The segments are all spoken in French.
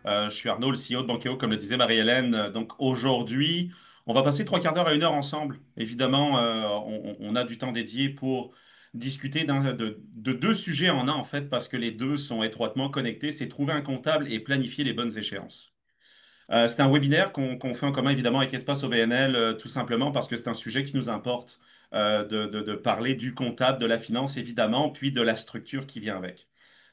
Je suis Arnaud, le CEO de Bankeo, comme le disait Marie-Hélène. Donc aujourd'hui, on va passer trois quarts d'heure à une heure ensemble. Évidemment, on a du temps dédié pour discuter de deux sujets en un, en fait, parce que les deux sont étroitement connectés. C'est trouver un comptable et planifier les bonnes échéances. C'est un webinaire qu'on fait en commun évidemment avec Espace OBNL, tout simplement parce que c'est un sujet qui nous importe de parler du comptable, de la finance évidemment, puis de la structure qui vient avec.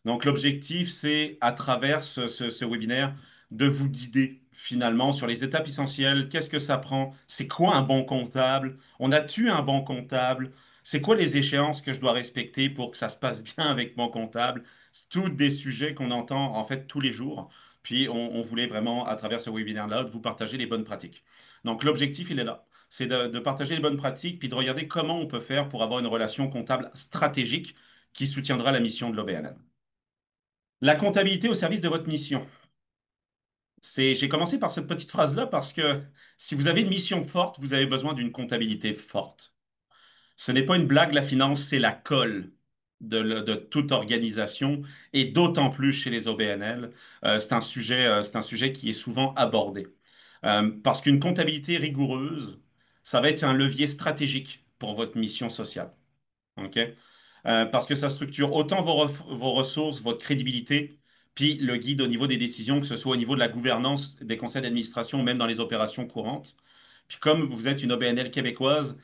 Donc l'objectif, c'est à travers ce webinaire de vous guider finalement sur les étapes essentielles. Qu'est-ce que ça prend? C'est quoi un bon comptable? On a-tu un bon comptable? C'est quoi les échéances que je dois respecter pour que ça se passe bien avec mon comptable? C'est tous des sujets qu'on entend en fait tous les jours. Puis on voulait vraiment, à travers ce webinaire-là, vous partager les bonnes pratiques. Donc l'objectif, il est là. C'est de partager les bonnes pratiques, puis de regarder comment on peut faire pour avoir une relation comptable stratégique qui soutiendra la mission de l'OBNL. La comptabilité au service de votre mission. J'ai commencé par cette petite phrase-là parce que si vous avez une mission forte, vous avez besoin d'une comptabilité forte. Ce n'est pas une blague, la finance, c'est la colle de toute organisation et d'autant plus chez les OBNL. C'est un sujet qui est souvent abordé. Parce qu'une comptabilité rigoureuse, ça va être un levier stratégique pour votre mission sociale. OK? Parce que ça structure autant vos ressources, votre crédibilité, puis le guide au niveau des décisions, que ce soit au niveau de la gouvernance des conseils d'administration ou même dans les opérations courantes. Puis comme vous êtes une OBNL québécoise,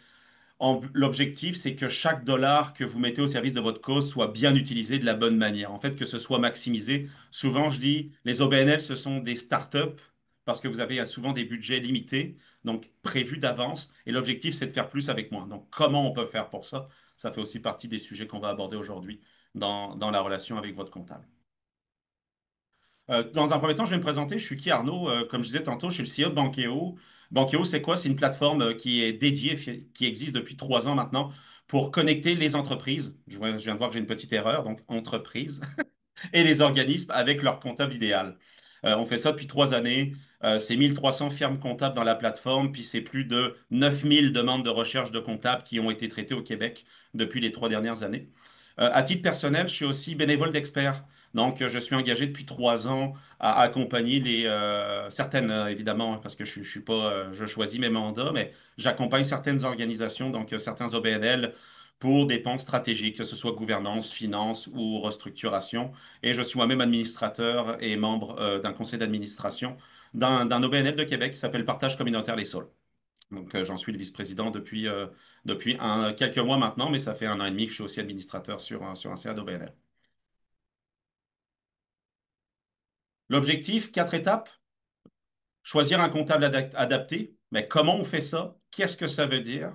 l'objectif, c'est que chaque dollar que vous mettez au service de votre cause soit bien utilisé de la bonne manière. En fait, que ce soit maximisé. Souvent, je dis, les OBNL, ce sont des startups parce que vous avez souvent des budgets limités, donc prévus d'avance. Et l'objectif, c'est de faire plus avec moins. Donc, comment on peut faire pour ça? Ça fait aussi partie des sujets qu'on va aborder aujourd'hui dans la relation avec votre comptable. Dans un premier temps, je vais me présenter. Je suis qui, Arnaud? Comme je disais tantôt, je suis le CEO de Bankeo. Bankeo, c'est quoi? C'est une plateforme qui est dédiée, qui existe depuis 3 ans maintenant, pour connecter les entreprises. Je viens de voir que j'ai une petite erreur, donc entreprises, et les organismes avec leur comptable idéal. On fait ça depuis 3 années. C'est 1300 firmes comptables dans la plateforme, puis c'est plus de 9000 demandes de recherche de comptables qui ont été traitées au Québec depuis les 3 dernières années. À titre personnel, je suis aussi bénévole d'expert. Donc, je suis engagé depuis 3 ans à accompagner certaines, évidemment, hein, parce que je suis pas, je choisis mes mandats, mais j'accompagne certaines organisations, donc certains OBNL, pour des pans stratégiques, que ce soit gouvernance, finance ou restructuration. Et je suis moi-même administrateur et membre d'un conseil d'administration d'un OBNL de Québec qui s'appelle Partage communautaire Les Saules. Donc, j'en suis le vice-président depuis quelques mois maintenant, mais ça fait 1 an et demi que je suis aussi administrateur sur un CA d'OBNL. L'objectif, 4 étapes, choisir un comptable adapté. Mais comment on fait ça? Qu'est-ce que ça veut dire?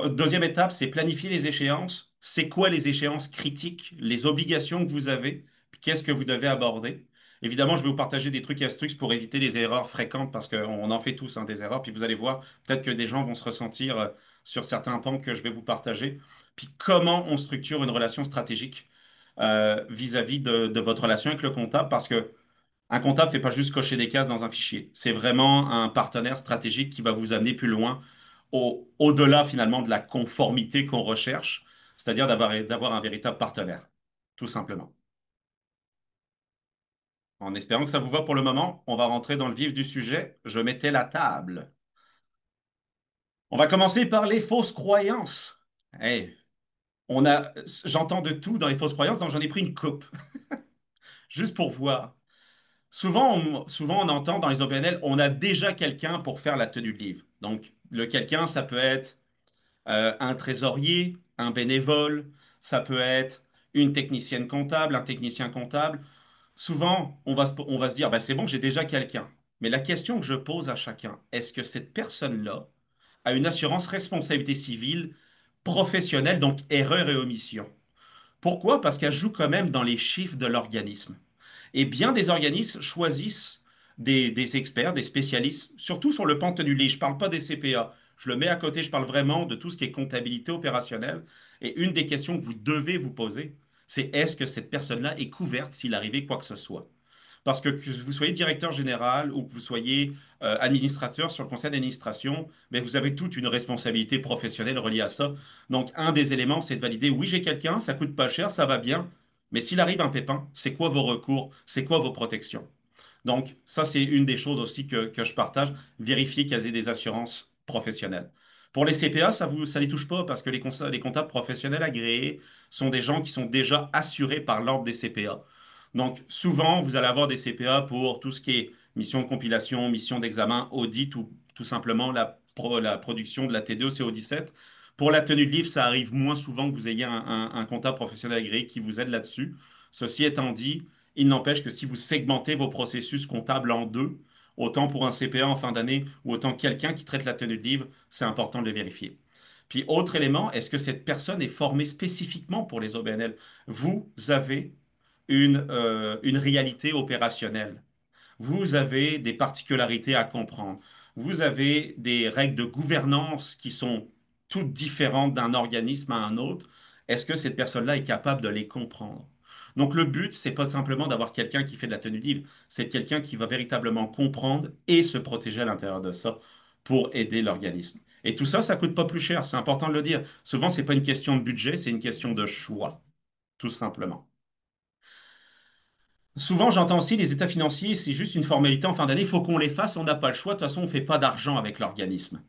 Deuxième étape, c'est planifier les échéances. C'est quoi les échéances critiques, les obligations que vous avez, puis qu'est-ce que vous devez aborder? Évidemment, je vais vous partager des trucs et astuces pour éviter les erreurs fréquentes parce qu'on en fait tous hein, des erreurs. Puis vous allez voir, peut-être que des gens vont se ressentir sur certains pans que je vais vous partager. Puis comment on structure une relation stratégique vis-à-vis de votre relation avec le comptable parce que un comptable ne fait pas juste cocher des cases dans un fichier. C'est vraiment un partenaire stratégique qui va vous amener plus loin, au-delà finalement de la conformité qu'on recherche, c'est-à-dire d'avoir un véritable partenaire, tout simplement. En espérant que ça vous va pour le moment, on va rentrer dans le vif du sujet. Je mettais la table. On va commencer par les fausses croyances. Hey, j'entends de tout dans les fausses croyances, donc j'en ai pris une coupe, juste pour voir. Souvent, on entend dans les OBNL, on a déjà quelqu'un pour faire la tenue de livre. Donc, le quelqu'un, ça peut être un trésorier, un bénévole, ça peut être une technicienne comptable, un technicien comptable. Souvent, on va se dire, bah, c'est bon, j'ai déjà quelqu'un. Mais la question que je pose à chacun, est-ce que cette personne-là a une assurance responsabilité civile professionnelle, donc erreur et omission? Pourquoi? Parce qu'elle joue quand même dans les chiffres de l'organisme. Et bien des organismes choisissent des experts, des spécialistes, surtout sur le pan tenue. Je ne parle pas des CPA. Je le mets à côté, je parle vraiment de tout ce qui est comptabilité opérationnelle. Et une des questions que vous devez vous poser, c'est est-ce que cette personne-là est couverte s'il arrivait quoi que ce soit? Parce que vous soyez directeur général ou que vous soyez administrateur sur le conseil d'administration, mais vous avez toute une responsabilité professionnelle reliée à ça. Donc, un des éléments, c'est de valider, oui, j'ai quelqu'un, ça coûte pas cher, ça va bien, Mais s'il arrive un pépin, c'est quoi vos recours? C'est quoi vos protections? Donc, ça, c'est une des choses aussi que je partage. Vérifier qu'elles aient des assurances professionnelles. Pour les CPA, ça les touche pas parce que les comptables professionnels agréés sont des gens qui sont déjà assurés par l'ordre des CPA. Donc, souvent, vous allez avoir des CPA pour tout ce qui est mission de compilation, mission d'examen, audit ou tout simplement la production de la T2 CO17. Pour la tenue de livre, ça arrive moins souvent que vous ayez un comptable professionnel agréé qui vous aide là-dessus. Ceci étant dit, il n'empêche que si vous segmentez vos processus comptables en deux, autant pour un CPA en fin d'année ou autant quelqu'un qui traite la tenue de livre, c'est important de le vérifier. Puis, autre élément, est-ce que cette personne est formée spécifiquement pour les OBNL? Vous avez une réalité opérationnelle. Vous avez des particularités à comprendre. Vous avez des règles de gouvernance qui sont toutes différentes d'un organisme à un autre. Est-ce que cette personne-là est capable de les comprendre? Donc le but, c'est pas simplement d'avoir quelqu'un qui fait de la tenue de livre, c'est quelqu'un qui va véritablement comprendre et se protéger à l'intérieur de ça pour aider l'organisme. Et tout ça, ça coûte pas plus cher, c'est important de le dire. Souvent, c'est pas une question de budget, c'est une question de choix, tout simplement. Souvent, j'entends aussi les états financiers, c'est juste une formalité en fin d'année, il faut qu'on les fasse, on n'a pas le choix, de toute façon, on ne fait pas d'argent avec l'organisme.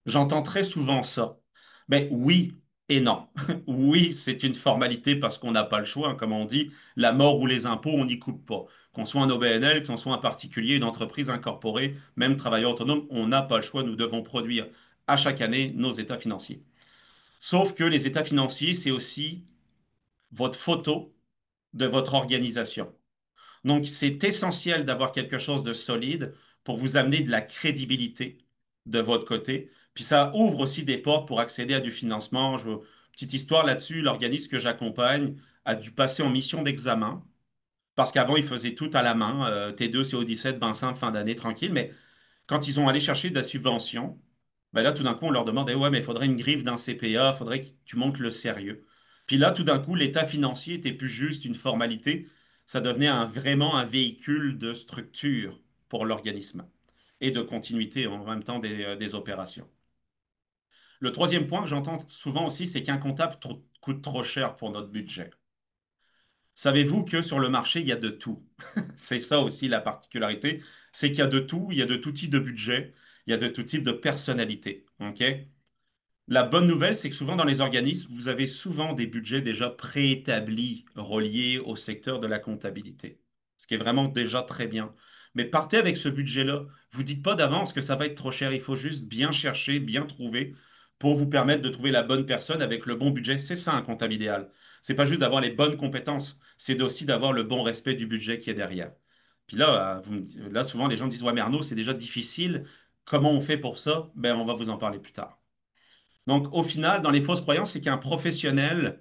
J'entends très souvent ça. Ben oui et non. Oui, c'est une formalité parce qu'on n'a pas le choix, hein, comme on dit, la mort ou les impôts, on n'y coupe pas. Qu'on soit un OBNL, qu'on soit un particulier, une entreprise incorporée, même travailleur autonome, on n'a pas le choix, nous devons produire à chaque année nos états financiers. Sauf que les états financiers, c'est aussi votre photo de votre organisation. Donc, c'est essentiel d'avoir quelque chose de solide pour vous amener de la crédibilité de votre côté. Puis ça ouvre aussi des portes pour accéder à du financement. Petite histoire là-dessus, l'organisme que j'accompagne a dû passer en mission d'examen parce qu'avant, il faisait tout à la main, T2, CO17, bain simple, fin d'année, tranquille. Mais quand ils ont allé chercher de la subvention, ben là, tout d'un coup, on leur demande, eh ouais, mais il faudrait une griffe d'un CPA, il faudrait que tu montres le sérieux. Puis là, tout d'un coup, l'état financier était plus juste une formalité, ça devenait vraiment un véhicule de structure pour l'organisme et de continuité en même temps des opérations. Le troisième point que j'entends souvent aussi, c'est qu'un comptable coûte trop cher pour notre budget. Savez-vous que sur le marché, il y a de tout? C'est ça aussi la particularité, c'est qu'il y a de tout, il y a de tout type de budget, il y a de tout type de personnalité. OK? La bonne nouvelle, c'est que souvent dans les organismes, vous avez souvent des budgets déjà préétablis reliés au secteur de la comptabilité, ce qui est vraiment déjà très bien. Mais partez avec ce budget-là. Vous dites pas d'avance que ça va être trop cher. Il faut juste bien chercher, bien trouver pour vous permettre de trouver la bonne personne avec le bon budget. C'est ça un comptable idéal. C'est pas juste d'avoir les bonnes compétences, c'est aussi d'avoir le bon respect du budget qui est derrière. Puis là, là, souvent les gens disent, ouais, mais Arnaud, c'est déjà difficile. Comment on fait pour ça? Ben, on va vous en parler plus tard. Donc, au final, dans les fausses croyances, c'est qu'un professionnel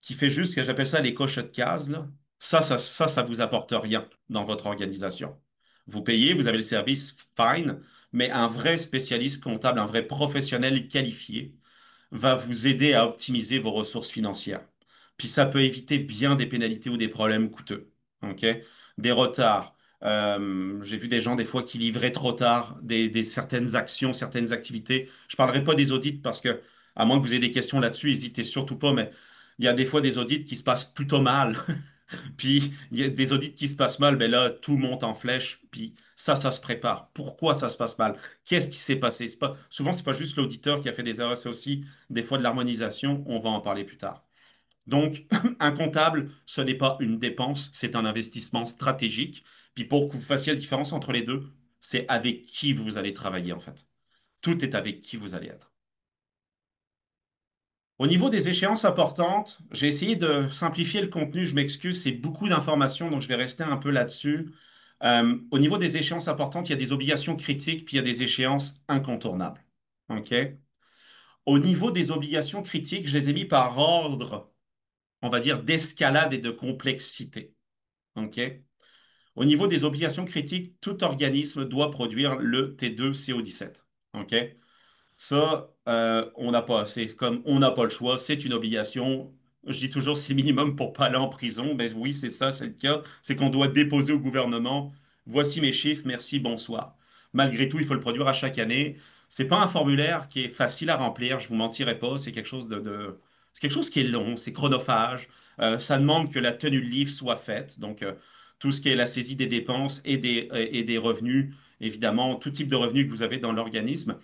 qui fait juste ce que j'appelle ça les coches de cases, là, ça vous apporte rien dans votre organisation. Vous payez, vous avez le service, fine, mais un vrai spécialiste comptable, un vrai professionnel qualifié, va vous aider à optimiser vos ressources financières. Puis ça peut éviter bien des pénalités ou des problèmes coûteux. OK? Des retards. J'ai vu des gens des fois qui livraient trop tard certaines actions, certaines activités. Je ne parlerai pas des audits parce que, à moins que vous ayez des questions là-dessus, n'hésitez surtout pas, mais il y a des fois des audits qui se passent plutôt mal. Puis il y a des audits qui se passent mal, ben là, tout monte en flèche. Puis ça se prépare. Pourquoi ça se passe mal? Qu'est-ce qui s'est passé? Souvent, c'est pas juste l'auditeur qui a fait des erreurs, c'est aussi des fois de l'harmonisation. On va en parler plus tard. Donc, un comptable, ce n'est pas une dépense, c'est un investissement stratégique. Puis pour que vous fassiez la différence entre les deux, c'est avec qui vous allez travailler en fait. Tout est avec qui vous allez être. Au niveau des échéances importantes, j'ai essayé de simplifier le contenu, je m'excuse, c'est beaucoup d'informations, donc je vais rester un peu là-dessus. Au niveau des échéances importantes, il y a des obligations critiques, puis il y a des échéances incontournables. OK? Au niveau des obligations critiques, je les ai mis par ordre, on va dire, d'escalade et de complexité. OK? Au niveau des obligations critiques, tout organisme doit produire le T2CO17. OK? Ça, on n'a pas, c'est comme on n'a pas le choix, c'est une obligation. Je dis toujours c'est le minimum pour pas aller en prison. Ben oui, c'est ça, c'est le cas. C'est qu'on doit déposer au gouvernement. Voici mes chiffres, merci, bonsoir. Malgré tout, il faut le produire à chaque année. C'est pas un formulaire qui est facile à remplir, je vous mentirai pas. C'est quelque chose c'est quelque chose qui est long, c'est chronophage. Ça demande que la tenue de livre soit faite. Donc, tout ce qui est la saisie des dépenses et des revenus, évidemment, tout type de revenus que vous avez dans l'organisme.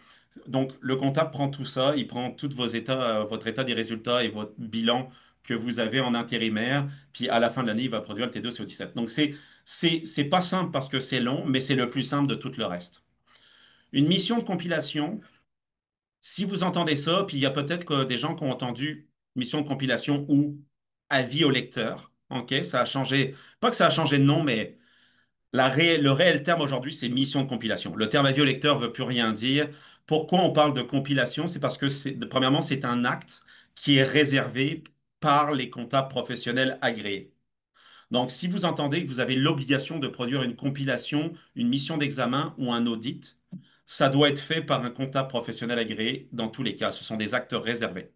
Donc, le comptable prend tout ça, il prend tous vos états, votre état des résultats et votre bilan que vous avez en intérimaire, puis à la fin de l'année, il va produire le T2 CO17. Donc, c'est pas simple parce que c'est long, mais c'est le plus simple de tout le reste. Une mission de compilation, si vous entendez ça, puis il y a peut-être que des gens qui ont entendu mission de compilation ou avis au lecteur, ok, ça a changé, pas que ça a changé de nom, mais le réel terme aujourd'hui, c'est mission de compilation. Le terme avis au lecteur ne veut plus rien dire. Pourquoi on parle de compilation? C'est parce que, premièrement, c'est un acte qui est réservé par les comptables professionnels agréés. Donc, si vous entendez que vous avez l'obligation de produire une compilation, une mission d'examen ou un audit, ça doit être fait par un comptable professionnel agréé dans tous les cas. Ce sont des actes réservés.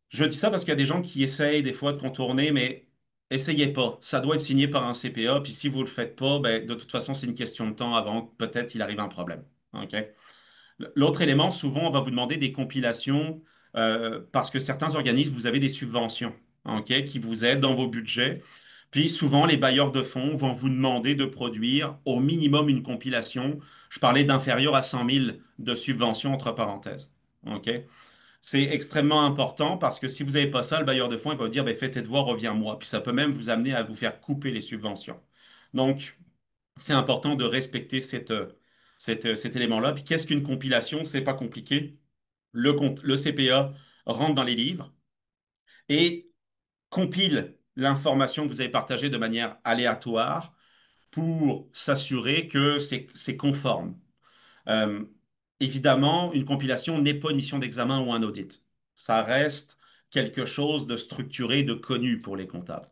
Je dis ça parce qu'il y a des gens qui essayent des fois de contourner, mais essayez pas. Ça doit être signé par un CPA, puis si vous le faites pas, ben, de toute façon, c'est une question de temps avant que peut-être il arrive un problème. OK? L'autre élément, souvent, on va vous demander des compilations parce que certains organismes, vous avez des subventions, OK, qui vous aident dans vos budgets. Puis souvent, les bailleurs de fonds vont vous demander de produire au minimum une compilation. Je parlais d'inférieur à 100 000 de subventions entre parenthèses. OK? C'est extrêmement important parce que si vous n'avez pas ça, le bailleur de fonds il va vous dire ben, fais tes devoirs, reviens-moi. Puis ça peut même vous amener à vous faire couper les subventions. Donc, c'est important de respecter cet élément-là. Puis qu'est-ce qu'une compilation? C'est pas compliqué. Le CPA rentre dans les livres et compile l'information que vous avez partagée de manière aléatoire pour s'assurer que c'est conforme. Euh, Évidemment, une compilation n'est pas une mission d'examen ou un audit. Ça reste quelque chose de structuré, de connu pour les comptables.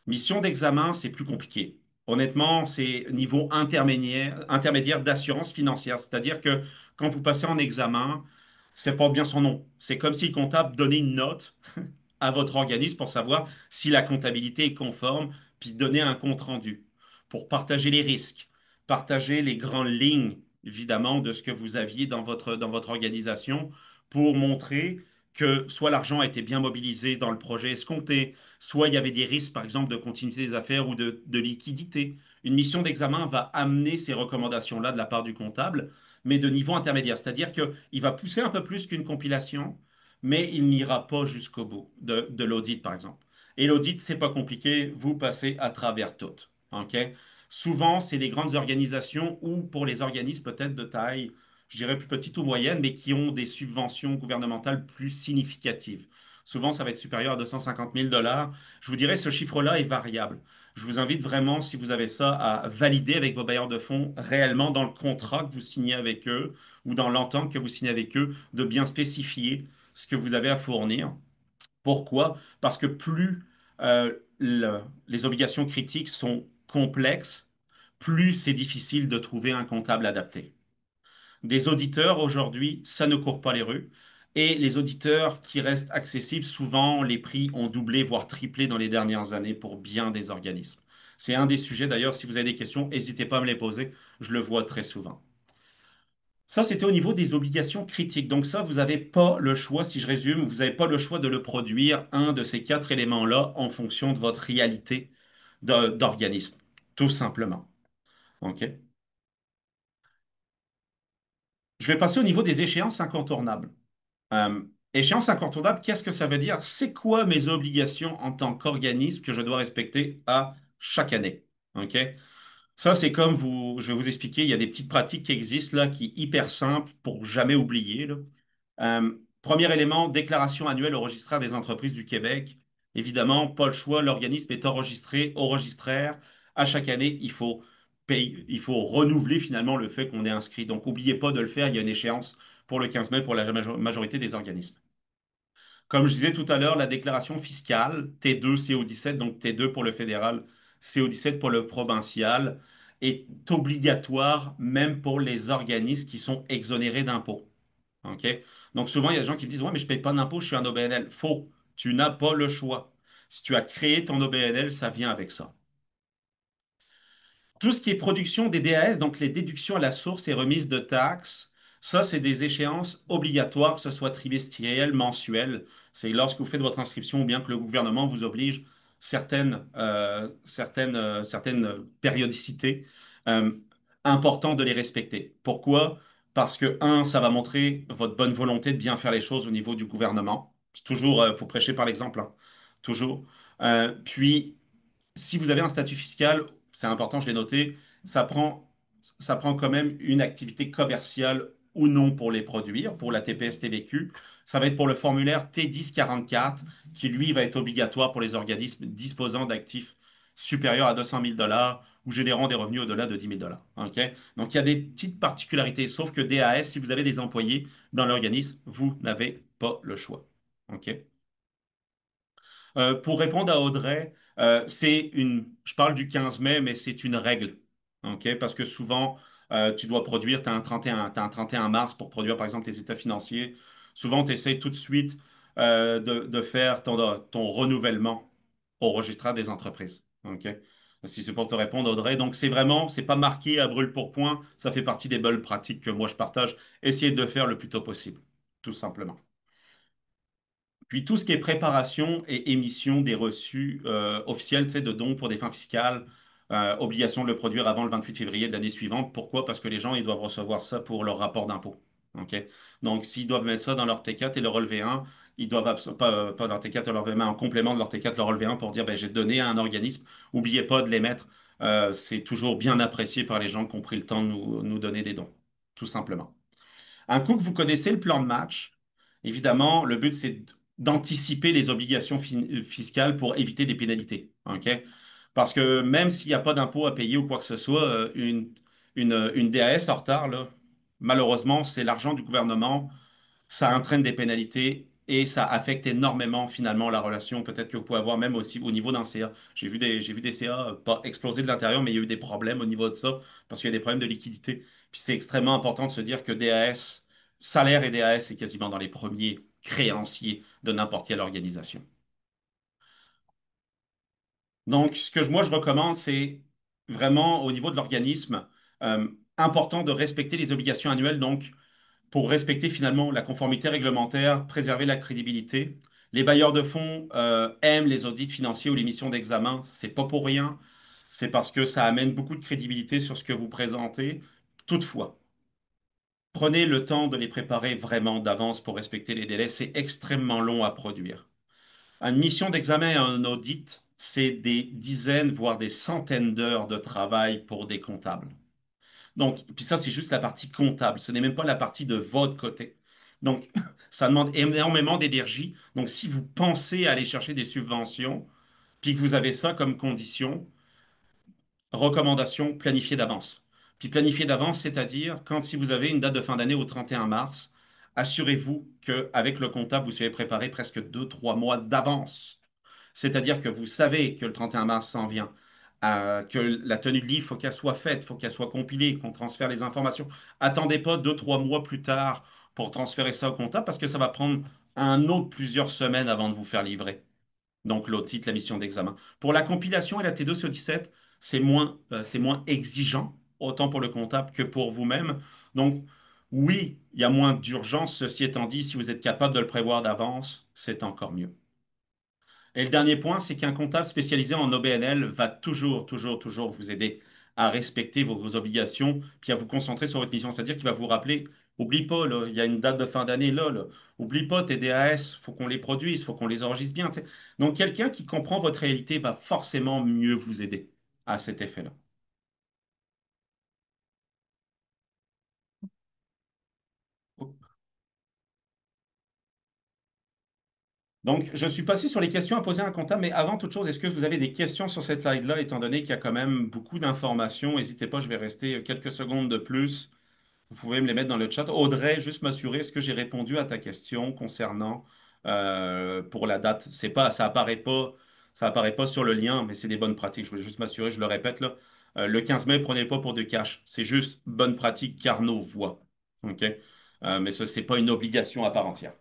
Mission d'examen, c'est plus compliqué. Honnêtement, c'est niveau intermédiaire d'assurance financière. C'est-à-dire que quand vous passez en examen, c'est pas bien son nom. C'est comme si le comptable donnait une note à votre organisme pour savoir si la comptabilité est conforme, puis donner un compte rendu pour partager les risques, partager les grandes lignes, évidemment, de ce que vous aviez dans votre organisation pour montrer que soit l'argent a été bien mobilisé dans le projet escompté, soit il y avait des risques, par exemple, de continuité des affaires ou de liquidité. Une mission d'examen va amener ces recommandations-là de la part du comptable, mais de niveau intermédiaire. C'est-à-dire qu'il va pousser un peu plus qu'une compilation, mais il n'ira pas jusqu'au bout de l'audit, par exemple. Et l'audit, c'est pas compliqué, vous passez à travers toutes. OK? Souvent, c'est les grandes organisations ou pour les organismes peut-être de taille, je dirais plus petite ou moyenne, mais qui ont des subventions gouvernementales plus significatives. Souvent, ça va être supérieur à 250 000 dollars. Je vous dirais, ce chiffre-là est variable. Je vous invite vraiment, si vous avez ça, à valider avec vos bailleurs de fonds réellement dans le contrat que vous signez avec eux ou dans l'entente que vous signez avec eux, de bien spécifier ce que vous avez à fournir. Pourquoi? Parce que plus les obligations critiques sont complexes, plus c'est difficile de trouver un comptable adapté. Des auditeurs aujourd'hui, ça ne court pas les rues. Et les auditeurs qui restent accessibles, souvent les prix ont doublé, voire triplé dans les dernières années pour bien des organismes. C'est un des sujets d'ailleurs, si vous avez des questions, n'hésitez pas à me les poser, je le vois très souvent. Ça, c'était au niveau des obligations critiques. Donc ça, vous n'avez pas le choix, si je résume, vous n'avez pas le choix de le produire, un de ces quatre éléments-là, en fonction de votre réalité d'organisme, tout simplement. OK? Je vais passer au niveau des échéances incontournables. Euh, Échéance incontournable, qu'est-ce que ça veut dire? C'est quoi mes obligations en tant qu'organisme que je dois respecter à chaque année? OK? Ça, c'est comme je vais vous expliquer, il y a des petites pratiques qui existent là, qui sont hyper simples pour jamais oublier, là. Premier élément, déclaration annuelle au registraire des entreprises du Québec. Évidemment, pas le choix, l'organisme est enregistré au registraire. À chaque année, il faut payer, il faut renouveler finalement le fait qu'on est inscrit. Donc, n'oubliez pas de le faire, il y a une échéance pour le 15 mai pour la majorité des organismes. Comme je disais tout à l'heure, la déclaration fiscale T2 CO17, donc T2 pour le fédéral, CO17 pour le provincial, est obligatoire même pour les organismes qui sont exonérés d'impôts. OK? Donc souvent, il y a des gens qui me disent, ouais, mais je ne paye pas d'impôts, je suis un OBNL. Faux. Tu n'as pas le choix. Si tu as créé ton OBNL, ça vient avec ça. Tout ce qui est production des DAS, donc les déductions à la source et remises de taxes, ça, c'est des échéances obligatoires, que ce soit trimestrielles, mensuelles. C'est lorsque vous faites votre inscription ou bien que le gouvernement vous oblige certaines périodicités euh, importantes de les respecter. Pourquoi? Parce que, un, ça va montrer votre bonne volonté de bien faire les choses au niveau du gouvernement. C'est toujours, faut prêcher par l'exemple, hein, toujours. Puis, si vous avez un statut fiscal, c'est important, je l'ai noté, ça prend, ça prend quand même une activité commerciale ou non pour les produire, pour la TPS-TVQ. Ça va être pour le formulaire T1044, qui lui va être obligatoire pour les organismes disposant d'actifs supérieurs à 200 000 dollars ou générant des revenus au-delà de 10 000 dollars. OK? Donc il y a des petites particularités, sauf que DAS, si vous avez des employés dans l'organisme, vous n'avez pas le choix. OK? Pour répondre à Audrey, je parle du 15 mai, mais c'est une règle, ok? Parce que souvent, tu dois produire, tu as t'as un 31 mars pour produire, par exemple, tes états financiers. Souvent, tu essaies tout de suite de faire ton renouvellement au registre des entreprises, ok? Si c'est pour te répondre, Audrey. Donc, c'est pas marqué à brûle pour point. Ça fait partie des bonnes pratiques que moi je partage. Essayez de le faire le plus tôt possible, tout simplement. Puis tout ce qui est préparation et émission des reçus officiels, tu sais, de dons pour des fins fiscales, obligation de le produire avant le 28 février de l'année suivante. Pourquoi? Parce que les gens, ils doivent recevoir ça pour leur rapport d'impôt. OK? Donc, s'ils doivent mettre ça dans leur T4 et le relevé 1, ils doivent pas dans leur T4 et leur relevé 1, en complément de leur T4, leur relevé 1 pour dire, ben, j'ai donné à un organisme. N'oubliez pas de les mettre. C'est toujours bien apprécié par les gens qui ont pris le temps de nous donner des dons, tout simplement. Un coup que vous connaissez le plan de match, évidemment, le but, c'est d'anticiper les obligations fiscales pour éviter des pénalités. OK? Parce que même s'il n'y a pas d'impôt à payer ou quoi que ce soit, une DAS en retard, là, malheureusement, c'est l'argent du gouvernement, ça entraîne des pénalités et ça affecte énormément finalement la relation peut-être que vous pouvez avoir même aussi au niveau d'un CA. J'ai vu des CA pas exploser de l'intérieur, mais il y a eu des problèmes au niveau de ça parce qu'il y a des problèmes de liquidité. Puis c'est extrêmement important de se dire que DAS, salaire et DAS, c'est quasiment dans les premiers créanciers de n'importe quelle organisation. Donc, moi, je recommande, c'est vraiment au niveau de l'organisme, euh, important de respecter les obligations annuelles. Donc, pour respecter finalement la conformité réglementaire, préserver la crédibilité. Les bailleurs de fonds aiment les audits financiers ou les missions d'examen. C'est pas pour rien. C'est parce que ça amène beaucoup de crédibilité sur ce que vous présentez. Toutefois, prenez le temps de les préparer vraiment d'avance pour respecter les délais. C'est extrêmement long à produire. Une mission d'examen et un audit, c'est des dizaines, voire des centaines d'heures de travail pour des comptables. Donc, puis ça, c'est juste la partie comptable. Ce n'est même pas la partie de votre côté. Donc, ça demande énormément d'énergie. Donc, si vous pensez aller chercher des subventions, puis que vous avez ça comme condition, recommandation, planifier d'avance. Puis planifier d'avance, c'est-à-dire quand si vous avez une date de fin d'année au 31 mars, assurez-vous qu'avec le comptable, vous soyez préparé presque 2, 3 mois d'avance. C'est-à-dire que vous savez que le 31 mars s'en vient, que la tenue de livre, il faut qu'elle soit faite, il faut qu'elle soit compilée, qu'on transfère les informations. Attendez pas 2, 3 mois plus tard pour transférer ça au comptable parce que ça va prendre un autre plusieurs semaines avant de vous faire livrer. Donc l'audit, la mission d'examen. Pour la compilation et la T2 sur 17, c'est moins exigeant, autant pour le comptable que pour vous-même. Donc oui, il y a moins d'urgence. Ceci étant dit, si vous êtes capable de le prévoir d'avance, c'est encore mieux. Et le dernier point, c'est qu'un comptable spécialisé en OBNL va toujours, toujours, toujours vous aider à respecter vos obligations, puis à vous concentrer sur votre mission. C'est-à-dire qu'il va vous rappeler, oublie pas, là, il y a une date de fin d'année là, là. Oublie pas tes DAS, faut qu'on les produise, faut qu'on les enregistre bien, tu sais. Donc quelqu'un qui comprend votre réalité va forcément mieux vous aider à cet effet-là. Donc, je suis passé sur les questions à poser à un comptable, mais avant toute chose, est-ce que vous avez des questions sur cette slide-là, étant donné qu'il y a quand même beaucoup d'informations? N'hésitez pas, je vais rester quelques secondes de plus. Vous pouvez me les mettre dans le chat. Audrey, juste m'assurer, est-ce que j'ai répondu à ta question concernant pour la date? C'est pas, ça apparaît pas sur le lien, mais c'est des bonnes pratiques. Je voulais juste m'assurer, je le répète là. Le 15 mai, prenez pas pour du cash. C'est juste bonne pratique Carnot voit. OK? Mais ce n'est pas une obligation à part entière.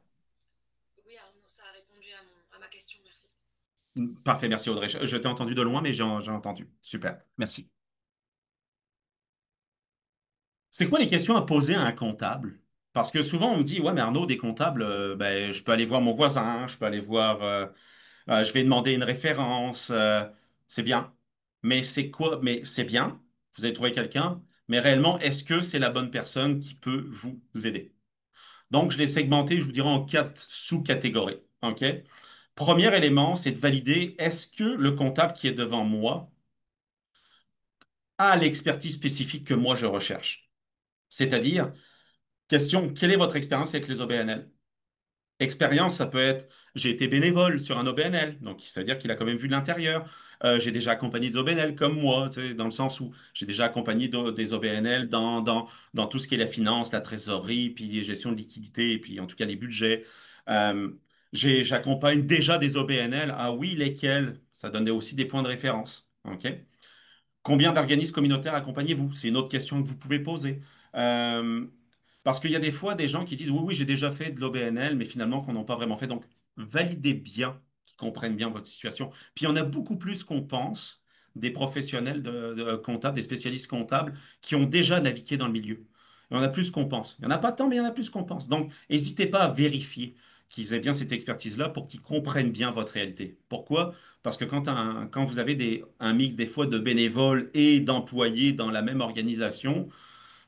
Oui, Arnaud, ça a répondu à ma question, merci. Parfait, merci Audrey. Je t'ai entendu de loin, mais j'ai entendu. Super, merci. C'est quoi les questions à poser à un comptable? Parce que souvent, on me dit, ouais, mais Arnaud, des comptables, ben, je peux aller voir mon voisin, je peux aller voir, je vais demander une référence, c'est bien. Mais c'est quoi? Mais c'est bien, vous avez trouvé quelqu'un, mais réellement, est-ce que c'est la bonne personne qui peut vous aider? Donc, je l'ai segmenté, je vous dirais, en quatre sous-catégories. OK? Premier élément, c'est de valider est-ce que le comptable qui est devant moi a l'expertise spécifique que moi je recherche. C'est-à-dire, question, quelle est votre expérience avec les OBNL? Expérience, ça peut être, j'ai été bénévole sur un OBNL, donc ça veut dire qu'il a quand même vu de l'intérieur. J'ai déjà accompagné des OBNL comme moi, tu sais, dans le sens où j'ai déjà accompagné des OBNL dans tout ce qui est la finance, la trésorerie, puis les gestion de liquidité, et puis en tout cas les budgets. Euh, j'accompagne déjà des OBNL. Ah oui, lesquels? Ça donne aussi des points de référence. OK? Combien d'organismes communautaires accompagnez-vous? C'est une autre question que vous pouvez poser. Euh, Parce qu'il y a des fois des gens qui disent oui, oui, j'ai déjà fait de l'OBNL, mais finalement qu'on n'a pas vraiment fait. Donc, validez bien, qu'ils comprennent bien votre situation. Puis, il y en a beaucoup plus qu'on pense des professionnels de comptables, des spécialistes comptables qui ont déjà navigué dans le milieu. Il y en a plus qu'on pense. Il n'y en a pas tant, mais il y en a plus qu'on pense. Donc, n'hésitez pas à vérifier qu'ils aient bien cette expertise-là pour qu'ils comprennent bien votre réalité. Pourquoi? Parce que quand vous avez un mix des fois de bénévoles et d'employés dans la même organisation,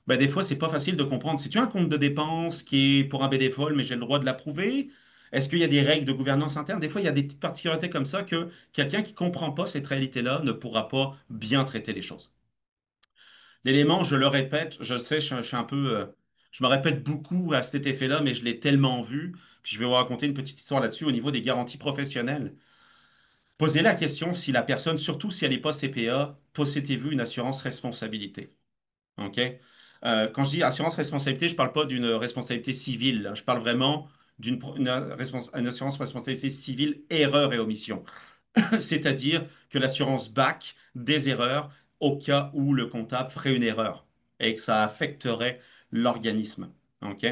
ben des fois, c'est pas facile de comprendre. C'est-tu un compte de dépenses qui est pour un bénévole, mais j'ai le droit de l'approuver? Est-ce qu'il y a des règles de gouvernance interne? Des fois, il y a des petites particularités comme ça que quelqu'un qui comprend pas cette réalité-là ne pourra pas bien traiter les choses. L'élément, je le répète, je sais, je suis un peu, je me répète beaucoup à cet effet-là, mais je l'ai tellement vu. Puis je vais vous raconter une petite histoire là-dessus au niveau des garanties professionnelles. Posez la question si la personne, surtout si elle n'est pas CPA, possédez-vous une assurance responsabilité? OK? Quand je dis assurance responsabilité, je ne parle pas d'une responsabilité civile, là. Je parle vraiment une assurance responsabilité civile erreur et omission. C'est-à-dire que l'assurance back des erreurs au cas où le comptable ferait une erreur et que ça affecterait l'organisme. OK?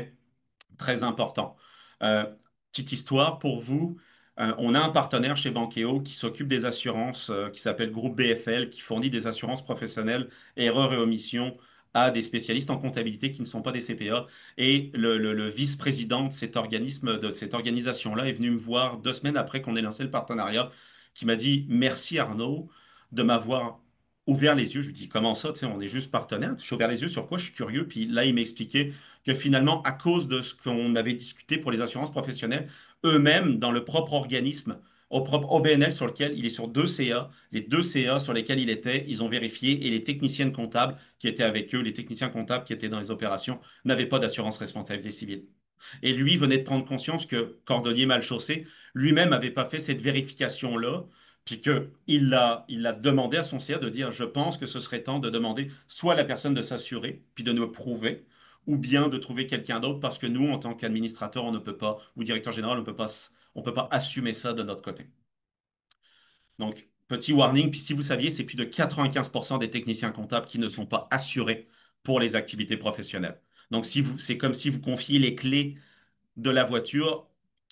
Très important. Euh, Petite histoire pour vous. On a un partenaire chez Bankéo qui s'occupe des assurances, qui s'appelle Groupe BFL, qui fournit des assurances professionnelles, erreurs et omissions à des spécialistes en comptabilité qui ne sont pas des CPA. Et le vice-président de cet organisme, de cette organisation-là, est venu me voir 2 semaines après qu'on ait lancé le partenariat, qui m'a dit merci Arnaud de m'avoir ouvert les yeux. Je lui dis comment ça, tu sais, on est juste partenaire. Je suis ouvert les yeux sur quoi je suis curieux. Puis là, il m'a expliqué que finalement, à cause de ce qu'on avait discuté pour les assurances professionnelles, eux-mêmes, dans le propre organisme, au propre OBNL sur lequel il est sur 2 CA, les 2 CA sur lesquels il était, ils ont vérifié et les techniciennes comptables qui étaient avec eux, les techniciens comptables qui étaient dans les opérations, n'avaient pas d'assurance responsabilité civile. Et lui venait de prendre conscience que cordonnier mal chaussé, lui-même n'avait pas fait cette vérification-là, puis qu'il l'a demandé à son CA de dire, je pense que ce serait temps de demander soit à la personne de s'assurer, puis de nous prouver, ou bien de trouver quelqu'un d'autre, parce que nous, en tant qu'administrateur, on ne peut pas, ou directeur général, on peut pas assumer ça de notre côté. Donc, petit warning, puis si vous saviez, c'est plus de 95% des techniciens comptables qui ne sont pas assurés pour les activités professionnelles. Donc, c'est comme si vous confiez les clés de la voiture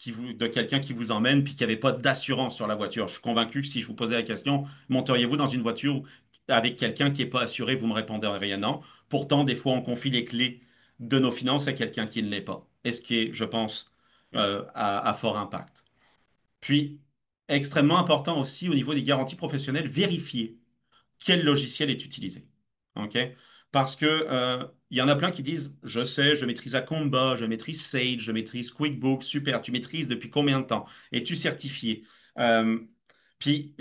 de quelqu'un qui vous emmène puis qui n'avait pas d'assurance sur la voiture. Je suis convaincu que si je vous posais la question, monteriez-vous dans une voiture avec quelqu'un qui n'est pas assuré, vous me répondriez non. Pourtant, des fois, on confie les clés de nos finances à quelqu'un qui ne l'est pas. Et ce qui est, je pense, à fort impact. Puis, extrêmement important aussi au niveau des garanties professionnelles, vérifier quel logiciel est utilisé. OK? Parce que il y en a plein qui disent, je sais, je maîtrise Acomba, je maîtrise Sage, je maîtrise QuickBooks, super, tu maîtrises depuis combien de temps? Es-tu certifié? Euh, Puis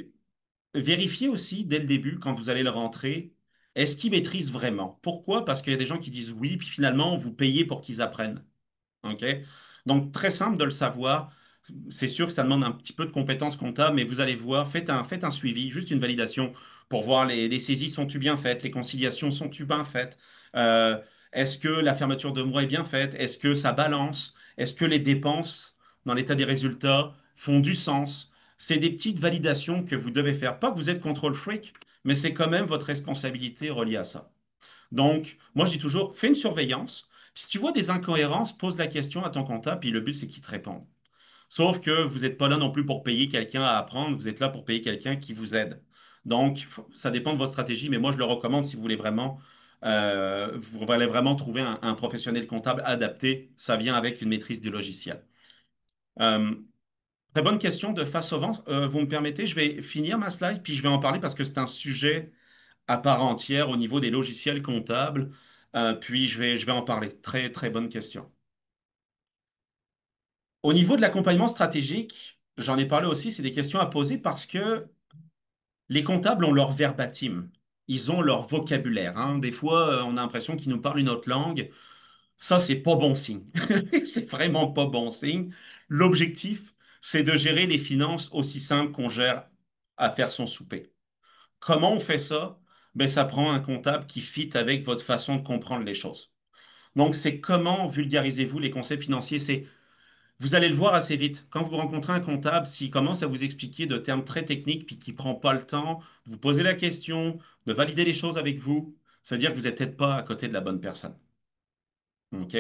vérifiez aussi dès le début, quand vous allez le rentrer, est-ce qu'ils maîtrisent vraiment? Pourquoi? Parce qu'il y a des gens qui disent oui, puis finalement, vous payez pour qu'ils apprennent. OK? Donc, très simple de le savoir. C'est sûr que ça demande un petit peu de compétences comptables, mais vous allez voir, faites un suivi, juste une validation pour voir les saisies sont-tu bien faites, les conciliations sont-tu bien faites, Euh, est-ce que la fermeture de mois est bien faite, est-ce que ça balance, est-ce que les dépenses dans l'état des résultats font du sens. C'est des petites validations que vous devez faire. Pas que vous êtes control freak, mais c'est quand même votre responsabilité reliée à ça. Donc, moi, je dis toujours, fais une surveillance. Si tu vois des incohérences, pose la question à ton comptable, puis le but, c'est qu'il te réponde. Sauf que vous n'êtes pas là non plus pour payer quelqu'un à apprendre, vous êtes là pour payer quelqu'un qui vous aide. Donc, ça dépend de votre stratégie, mais moi, je le recommande si vous voulez vraiment. Vous allez vraiment trouver un professionnel comptable adapté. Ça vient avec une maîtrise du logiciel. Euh, Très bonne question de face au vent. Vous me permettez, je vais finir ma slide, puis je vais en parler parce que c'est un sujet à part entière au niveau des logiciels comptables. Puis je vais en parler. Très, très bonne question. Au niveau de l'accompagnement stratégique, j'en ai parlé aussi, c'est des questions à poser parce que les comptables ont leur verbatim. Ils ont leur vocabulaire, hein. Des fois, on a l'impression qu'ils nous parlent une autre langue. Ça, c'est pas bon signe. C'est vraiment pas bon signe. L'objectif, c'est de gérer les finances aussi simple qu'on gère à faire son souper. Comment on fait ça? Ben, ça prend un comptable qui fit avec votre façon de comprendre les choses. Donc, c'est comment vulgarisez-vous les concepts financiers? C'est, vous allez le voir assez vite. Quand vous rencontrez un comptable, s'il commence à vous expliquer de termes très techniques puis qu'il prend pas le temps de vous poser la question, de valider les choses avec vous, ça veut dire que vous n'êtes peut-être pas à côté de la bonne personne. OK?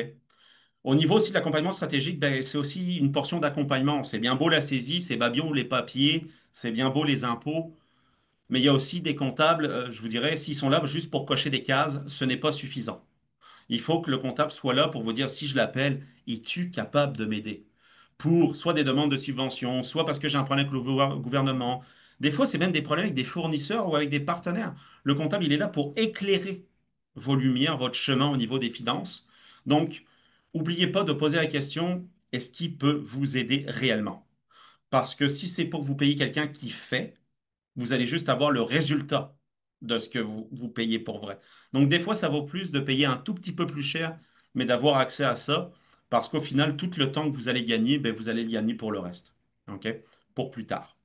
Au niveau aussi de l'accompagnement stratégique, ben, c'est aussi une portion d'accompagnement. C'est bien beau la saisie, c'est bien beau les papiers, c'est bien beau les impôts, mais il y a aussi des comptables, je vous dirais, s'ils sont là juste pour cocher des cases, ce n'est pas suffisant. Il faut que le comptable soit là pour vous dire si je l'appelle, es-tu capable de m'aider? Pour soit des demandes de subvention, soit parce que j'ai un problème avec le gouvernement. Des fois, c'est même des problèmes avec des fournisseurs ou avec des partenaires. Le comptable, il est là pour éclairer vos lumières, votre chemin au niveau des finances. Donc, n'oubliez pas de poser la question, est-ce qu'il peut vous aider réellement? Parce que si c'est pour que vous payiez quelqu'un qui fait, vous allez juste avoir le résultat de ce que vous payez pour vrai. Donc, des fois, ça vaut plus de payer un tout petit peu plus cher, mais d'avoir accès à ça, parce qu'au final, tout le temps que vous allez gagner, ben, vous allez le gagner pour le reste. OK? Pour plus tard.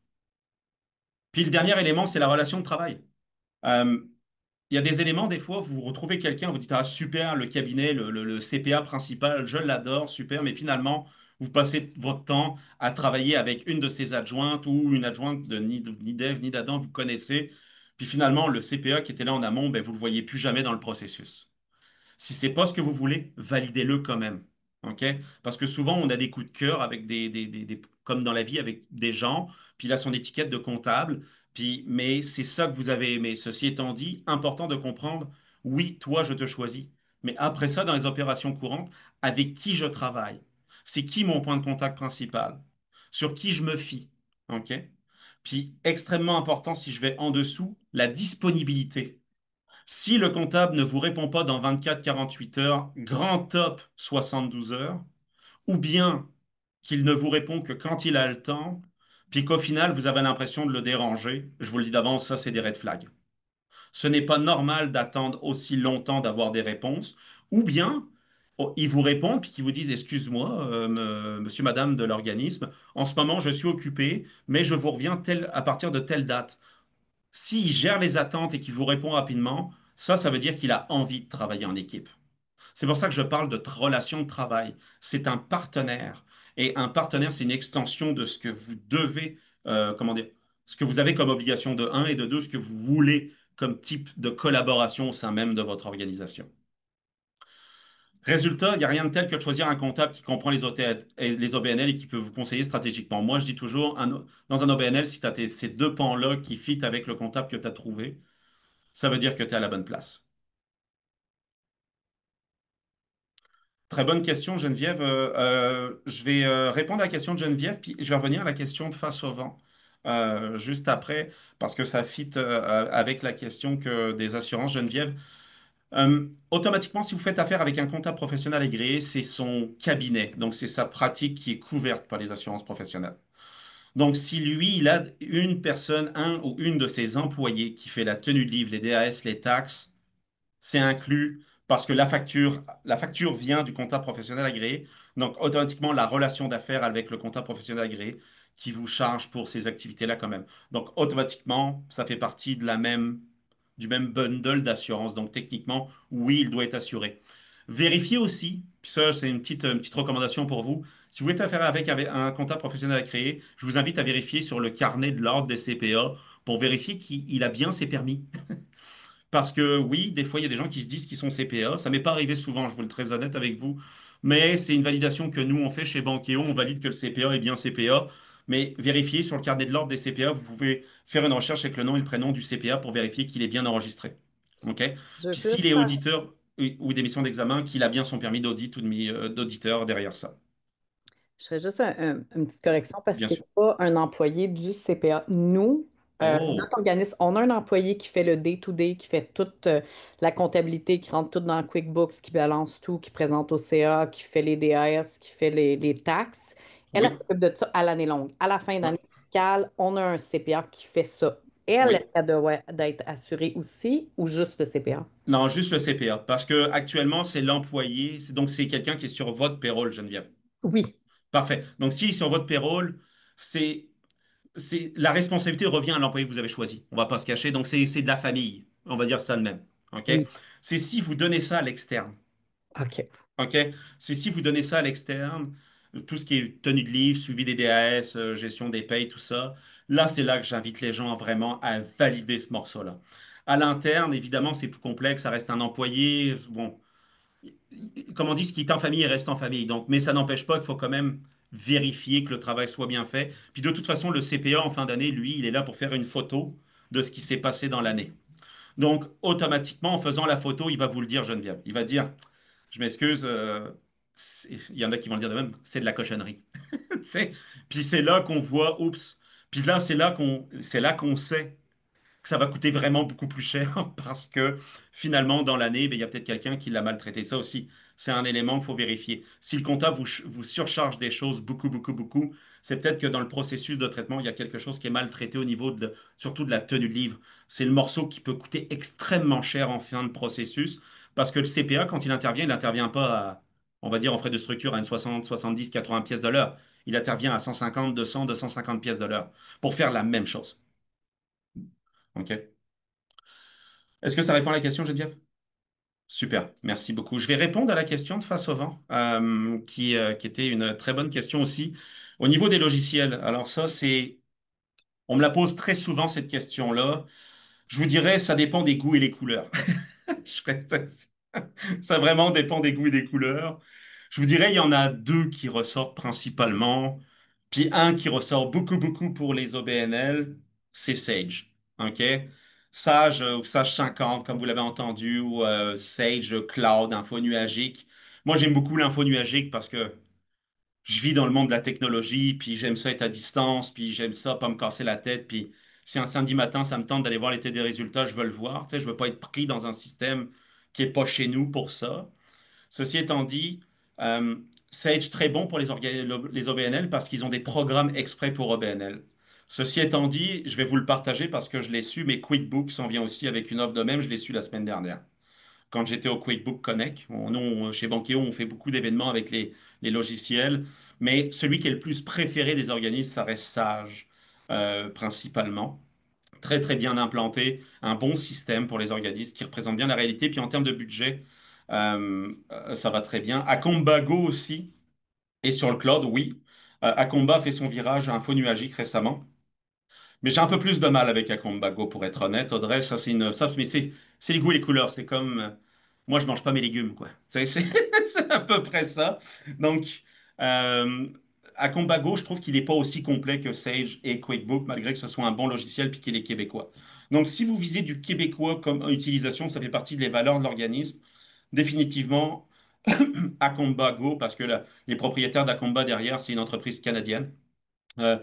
Puis le dernier élément, c'est la relation de travail. Euh, il y a des éléments, des fois, vous retrouvez quelqu'un, vous dites, ah super, le cabinet, le CPA principal, je l'adore, super, mais finalement, vous passez votre temps à travailler avec une de ses adjointes ou une adjointe de ni d'Ève ni d'Adam, vous connaissez, puis finalement, le CPA qui était là en amont, ben, vous ne le voyez plus jamais dans le processus. Si c'est pas ce que vous voulez, validez-le quand même. OK? Parce que souvent, on a des coups de cœur avec comme dans la vie, avec des gens, puis là, son étiquette de comptable, puis, mais c'est ça que vous avez aimé. Ceci étant dit, important de comprendre, oui, toi, je te choisis. Mais après ça, dans les opérations courantes, avec qui je travaille? C'est qui mon point de contact principal? Sur qui je me fie? OK? Puis, extrêmement important, si je vais en dessous, la disponibilité. Si le comptable ne vous répond pas dans 24-48 heures, grand top 72 heures, ou bien qu'il ne vous répond que quand il a le temps, puis qu'au final, vous avez l'impression de le déranger, je vous le dis d'avance, ça, c'est des red flags. Ce n'est pas normal d'attendre aussi longtemps d'avoir des réponses, ou bien oh, ils vous répondent puis qu'ils vous disent, excuse-moi, monsieur, madame de l'organisme, en ce moment, je suis occupé, mais je vous reviens à partir de telle date. S'il gère les attentes et qu'il vous répond rapidement, ça veut dire qu'il a envie de travailler en équipe. C'est pour ça que je parle de relation de travail. C'est un partenaire. Et un partenaire, c'est une extension de ce que vous devez, comment dire, ce que vous avez comme obligation de un et de 2, ce que vous voulez comme type de collaboration au sein même de votre organisation. Résultat, il n'y a rien de tel que de choisir un comptable qui comprend les OBNL et qui peut vous conseiller stratégiquement. Moi, je dis toujours, dans un OBNL, si tu as ces deux pans-là qui fit avec le comptable que tu as trouvé, ça veut dire que tu es à la bonne place. Très bonne question, Geneviève. Je vais répondre à la question de Geneviève, puis je vais revenir à la question de face au vent juste après, parce que ça fit avec la question des assurances, Geneviève. Automatiquement, si vous faites affaire avec un comptable professionnel agréé, c'est son cabinet, donc c'est sa pratique qui est couverte par les assurances professionnelles. Donc, si lui, il a une personne, un ou une de ses employés qui fait la tenue de livre, les DAS, les taxes, c'est inclus parce que la facture vient du comptable professionnel agréé. Donc, automatiquement, la relation d'affaires avec le comptable professionnel agréé qui vous charge pour ces activités-là quand même. Donc, automatiquement, ça fait partie du même bundle d'assurance. Donc, techniquement, oui, il doit être assuré. Vérifiez aussi, puis ça, c'est une petite recommandation pour vous. Si vous êtes affaire avec un comptable professionnel agréé, je vous invite à vérifier sur le carnet de l'ordre des CPA pour vérifier qu'il a bien ses permis. Parce que oui, des fois, il y a des gens qui se disent qu'ils sont CPA. Ça m'est pas arrivé souvent, je vous le très honnête avec vous. Mais c'est une validation que nous, on fait chez Bankéo. On valide que le CPA est bien CPA. Mais vérifiez sur le carnet de l'ordre des CPA, vous pouvez faire une recherche avec le nom et le prénom du CPA pour vérifier qu'il est bien enregistré. OK? Je veux Puis plus s'il est faire- auditeur ou des missions d'examen, qu'il a bien son permis d'audit ou d'auditeur derrière ça. Je ferais juste une petite correction parce que Bien sûr. c'est pas un employé du CPA. Nous, Oh, notre organisme, on a un employé qui fait le day-to-day, qui fait toute la comptabilité, qui rentre tout dans QuickBooks, qui balance tout, qui présente au CA, qui fait les DAS, qui fait les taxes. Elle oui, s'occupe de ça à l'année longue. À la fin ouais, d'année fiscale, on a un CPA qui fait ça. Elle, oui. est-ce qu'elle doit d'être assurée aussi ou juste le CPA? Non, juste le CPA. Parce que actuellement, c'est l'employé. Donc, c'est quelqu'un qui est sur votre payroll, Geneviève. Oui, Parfait. Donc, s'il est sur votre payroll, c'est, la responsabilité revient à l'employé que vous avez choisi. On va pas se cacher. Donc, c'est de la famille. On va dire ça de même. OK? oui. C'est si vous donnez ça à l'externe. OK. OK? C'est si vous donnez ça à l'externe, tout ce qui est tenue de livre, suivi des DAS, gestion des payes, tout ça, là, c'est là que j'invite les gens vraiment à valider ce morceau-là. À l'interne, évidemment, c'est plus complexe, ça reste un employé. Bon, comme on dit, ce qui est en famille reste en famille. Donc, mais ça n'empêche pas qu'il faut quand même vérifier que le travail soit bien fait. Puis de toute façon, le CPA en fin d'année, lui, il est là pour faire une photo de ce qui s'est passé dans l'année. Donc, automatiquement, en faisant la photo, il va vous le dire, Geneviève. Il va dire, je m'excuse, il y en a qui vont le dire de même, c'est de la cochonnerie. Puis c'est là qu'on voit, oups. Puis là, c'est là qu'on sait que ça va coûter vraiment beaucoup plus cher parce que finalement, dans l'année, ben, il y a peut-être quelqu'un qui l'a maltraité. Ça aussi, c'est un élément qu'il faut vérifier. Si le comptable vous surcharge des choses beaucoup, beaucoup, beaucoup, c'est peut-être que dans le processus de traitement, il y a quelque chose qui est mal traité au niveau surtout de la tenue de livre. C'est le morceau qui peut coûter extrêmement cher en fin de processus parce que le CPA, quand il n'intervient pas à, on va dire en frais de structure à une 60, 70, 80 pièces de l'heure. Il intervient à 150, 200, 250 pièces de l'heure pour faire la même chose. OK? Est-ce que ça répond à la question, Geneviève? Super, merci beaucoup. Je vais répondre à la question de Face au vent, qui était une très bonne question aussi. Au niveau des logiciels, alors ça, on me la pose très souvent, cette question-là. Je vous dirais, ça dépend des goûts et les couleurs. Je ferais ça. Ça vraiment dépend des goûts et des couleurs. Je vous dirais, il y en a deux qui ressortent principalement. Puis un qui ressort beaucoup, beaucoup pour les OBNL, c'est Sage. OK? Sage ou Sage 50, comme vous l'avez entendu, ou Sage Cloud, info nuagique. Moi, j'aime beaucoup l'info nuagique parce que je vis dans le monde de la technologie, puis j'aime ça être à distance, puis j'aime ça pas me casser la tête. Puis si un samedi matin, ça me tente d'aller voir l'été des résultats, je veux le voir. Tu sais, je veux pas être pris dans un système qui est pas chez nous pour ça. Ceci étant dit, euh, Sage très bon pour les OBNL parce qu'ils ont des programmes exprès pour OBNL. Ceci étant dit, je vais vous le partager parce que je l'ai su, mais QuickBooks s'en vient aussi avec une offre de même, je l'ai su la semaine dernière. Quand j'étais au QuickBook Connect, chez Bankeo, on fait beaucoup d'événements avec les logiciels, mais celui qui est le plus préféré des organismes, ça reste Sage, principalement. Très très bien implanté, un bon système pour les organismes qui représente bien la réalité. Puis en termes de budget, ça va très bien. Acombago aussi, et sur le cloud, oui. Acomba a fait son virage à Info Nuagique récemment. Mais j'ai un peu plus de mal avec Acombago, pour être honnête. Audrey, ça, mais c'est les goûts et les couleurs. C'est comme, moi, je mange pas mes légumes, quoi. C'est à peu près ça. Donc, euh, Acombago, je trouve qu'il n'est pas aussi complet que Sage et QuickBook, malgré que ce soit un bon logiciel puis qu'il est québécois. Donc, si vous visez du québécois comme utilisation, ça fait partie des valeurs de l'organisme. Définitivement, Acombago, parce que les propriétaires d'Acomba derrière, c'est une entreprise canadienne. Euh,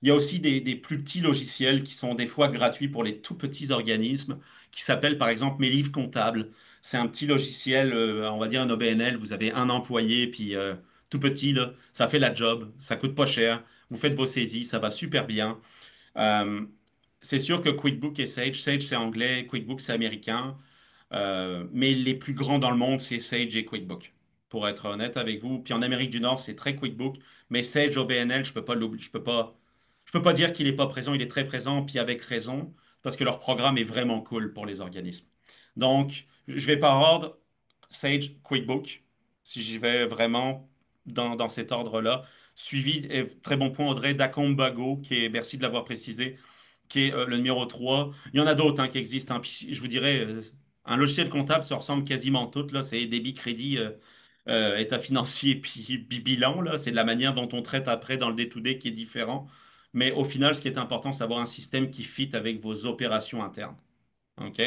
il y a aussi des plus petits logiciels qui sont des fois gratuits pour les tout petits organismes, qui s'appellent par exemple Mes livres comptables. C'est un petit logiciel, on va dire un OBNL, vous avez un employé, puis tout petit, là, ça fait la job, ça coûte pas cher, vous faites vos saisies, ça va super bien. Euh, c'est sûr que QuickBook et Sage c'est anglais, QuickBook c'est américain. Mais les plus grands dans le monde, c'est Sage et QuickBook, pour être honnête avec vous. Puis en Amérique du Nord, c'est très QuickBook, mais Sage au BNL, je peux pas l'oublier, je peux pas dire qu'il n'est pas présent, il est très présent, puis avec raison, parce que leur programme est vraiment cool pour les organismes. Donc, je vais par ordre, Sage, QuickBook, si j'y vais vraiment dans cet ordre-là. Suivi, et très bon point, Audrey, d'Acombago, qui est, merci de l'avoir précisé, qui est le numéro 3. Il y en a d'autres hein, qui existent, hein. Puis, je vous dirais, un logiciel comptable, ça ressemble quasiment toutes. Là. C'est débit, crédit, état financier, puis bilan. Là. C'est de la manière dont on traite après dans le day-to-day qui est différent. Mais au final, ce qui est important, c'est d'avoir un système qui fit avec vos opérations internes. OK?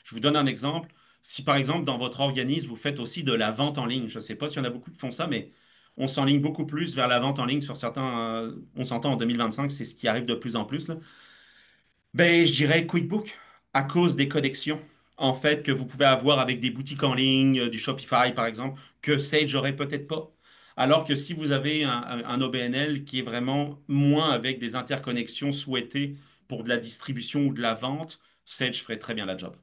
Je vous donne un exemple. Si par exemple dans votre organisme, vous faites aussi de la vente en ligne, je ne sais pas s'il y en a beaucoup qui font ça, mais on s'enligne beaucoup plus vers la vente en ligne sur certains, on s'entend en 2025, c'est ce qui arrive de plus en plus, là. Ben, je dirais QuickBook, à cause des connexions, en fait, que vous pouvez avoir avec des boutiques en ligne, du Shopify par exemple, que Sage aurait peut-être pas. Alors que si vous avez un OBNL qui est vraiment moins avec des interconnexions souhaitées pour de la distribution ou de la vente, Sage ferait très bien la job.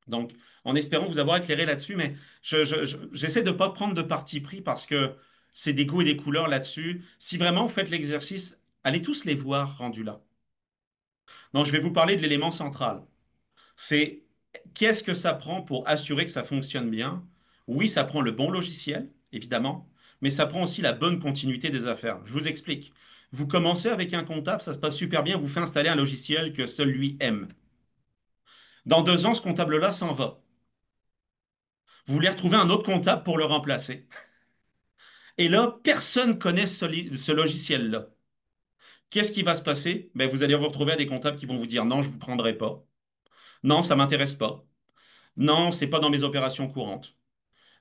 Donc, en espérant vous avoir éclairé là-dessus, mais j'essaie de ne pas prendre de parti pris parce que c'est des goûts et des couleurs là-dessus. Si vraiment vous faites l'exercice, allez tous les voir rendus là. Donc, je vais vous parler de l'élément central. C'est qu'est-ce que ça prend pour assurer que ça fonctionne bien? Oui, ça prend le bon logiciel, évidemment, mais ça prend aussi la bonne continuité des affaires. Je vous explique. Vous commencez avec un comptable, ça se passe super bien, vous fait installer un logiciel que seul lui aime. Dans 2 ans, ce comptable-là s'en va. Vous voulez retrouver un autre comptable pour le remplacer. Et là, personne connaît ce logiciel-là. Qu'est-ce qui va se passer? Ben, vous allez vous retrouver à des comptables qui vont vous dire non, je ne vous prendrai pas. Non, ça ne m'intéresse pas. Non, c'est pas dans mes opérations courantes.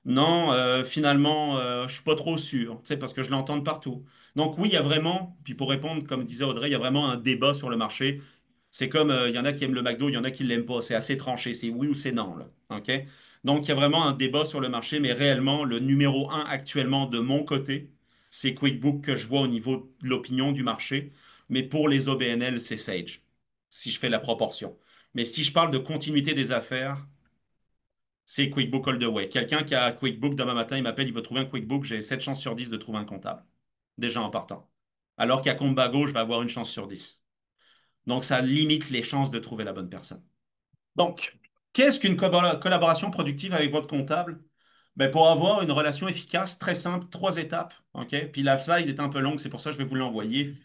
Non, finalement, je suis pas trop sûr, tu sais, parce que je l'entends de partout. Donc oui, il y a vraiment, puis pour répondre, comme disait Audrey, il y a vraiment un débat sur le marché. C'est comme, il y en a qui aiment le McDo, il y en a qui ne l'aiment pas. C'est assez tranché, c'est oui ou c'est non, là. OK? Donc il y a vraiment un débat sur le marché, mais réellement, le numéro un actuellement de mon côté, c'est QuickBook que je vois au niveau de l'opinion du marché. Mais pour les OBNL, c'est Sage, si je fais la proportion. Mais si je parle de continuité des affaires, c'est QuickBook all the way. Quelqu'un qui a QuickBook demain matin, il m'appelle, il veut trouver un QuickBook, j'ai 7 chances sur 10 de trouver un comptable. Déjà en partant. Alors qu'à Combago, je vais avoir une chance sur 10. Donc ça limite les chances de trouver la bonne personne. Donc, qu'est-ce qu'une collaboration productive avec votre comptable? Ben, pour avoir une relation efficace, très simple, 3 étapes. OK? Puis la slide est un peu longue, c'est pour ça que je vais vous l'envoyer.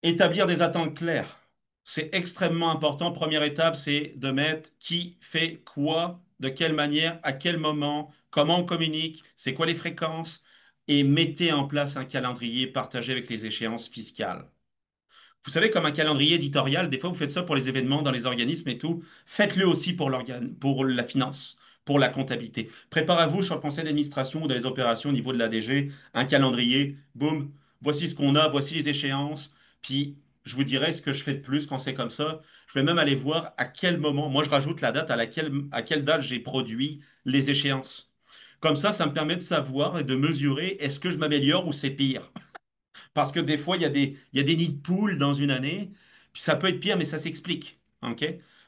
Établir des attentes claires. C'est extrêmement important. Première étape, c'est de mettre qui fait quoi, de quelle manière, à quel moment, comment on communique, c'est quoi les fréquences, et mettez en place un calendrier partagé avec les échéances fiscales. Vous savez, comme un calendrier éditorial, des fois vous faites ça pour les événements dans les organismes et tout, faites-le aussi pour l'organe, pour la finance, pour la comptabilité. Préparez-vous sur le conseil d'administration ou dans les opérations au niveau de l'ADG, un calendrier, boum, voici ce qu'on a, voici les échéances, puis je vous dirai ce que je fais de plus quand c'est comme ça. Je vais même aller voir à quel moment, moi je rajoute la date à quelle date j'ai produit les échéances. Comme ça me permet de savoir et de mesurer est-ce que je m'améliore ou c'est pire. Parce que des fois, il y a des nids de poules dans une année, puis ça peut être pire, mais ça s'explique. OK?